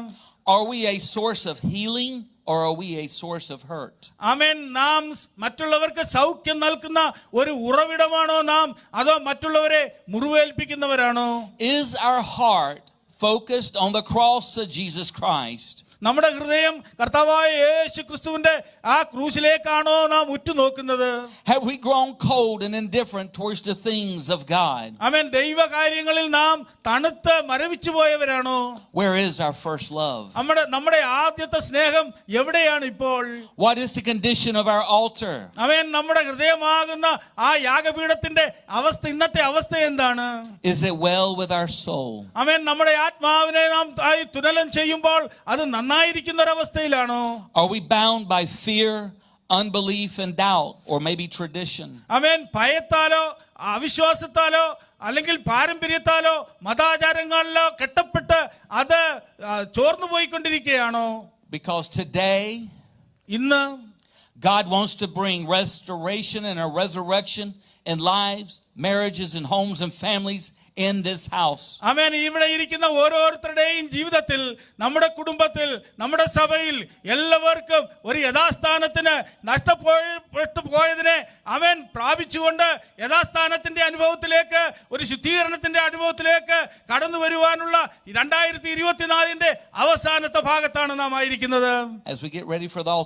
S2: Are we a source of healing or are we a source of hurt?
S3: ആമേൻ. നാം മറ്റുള്ളവർക്ക് സൗഖ്യം നൽകുന്ന ഒരു ഉറവിടമാണോ നാം, അതോ മറ്റുള്ളവരെ മുറിവേൽപ്പിക്കുന്നവരാണോ?
S2: Is our heart focused on the cross of Jesus Christ?
S3: നമ്മുടെ ഹൃദയം കർത്താവായ യേശു ക്രിസ്തുവിന്റെ ആ ക്രൂശിലേക്കാണോ നാം ഉറ്റുനോക്കുന്നത്?
S2: Have we grown cold and indifferent towards the things of God?
S3: ആമേൻ. ദൈവകാര്യങ്ങളിൽ നാം തണുത്ത് മരവിച്ചു പോയവരാണോ?
S2: Where is our first love?
S3: നമ്മുടെ ആദ്യത്തെ സ്നേഹം എവിടെയാണ് ഇപ്പോൾ?
S2: What is the condition of our altar?
S3: ആമേൻ. നമ്മുടെ ഹൃദയമാകുന്ന ആ യാഗപീഠത്തിന്റെ അവസ്ഥ, ഇന്നത്തെ അവസ്ഥ എന്താണ്?
S2: Is it well with our soul?
S3: ആമേൻ. നമ്മുടെ ആത്മാവിനെ നാം തുലനം ചെയ്യുമ്പോൾ അത് നന്നായിരിക്കുന്ന ഒരവസ്ഥയിലാണോ?
S2: Are we bound by fear, unbelief, and doubt, or maybe tradition?
S3: ആമേൻ. ഭയത്താലോ അവിശ്വാസത്താലോ അല്ലെങ്കിൽ പാരമ്പര്യത്താലോ മതാചാരങ്ങളിലോ കെട്ടപ്പെട്ട് അത് ചോർന്നു പോയിക്കൊണ്ടിരിക്കുകയാണോ?
S2: Because today,
S3: ഇന്ന്
S2: God wants to bring restoration and a resurrection in lives, marriages, and homes and families in this house.
S3: ആമേൻ. ഇവിടെ ഇരിക്കുന്ന ഓരോരുത്തരുടെയും ജീവിതത്തിൽ, നമ്മുടെ കുടുംബത്തിൽ, നമ്മുടെ സഭയിൽ എല്ലാവർക്കും ഒരു യഥാസ്ഥാനത്തിന് നഷ്ടപ്പെട്ടു പോയതിനെ ആമേൻ പ്രാപിച്ചുകൊണ്ട് യഥാസ്ഥാനത്തിന്റെ അനുഭവത്തിലേക്ക്, ഒരു ശുദ്ധീകരണത്തിന്റെ അനുഭവത്തിലേക്ക് കടന്നു വരുവാനുള്ള 2024 അവസാനത്തെ ഭാഗത്താണ് നാം ആയിരിക്കുന്നത്.
S2: As we get ready for the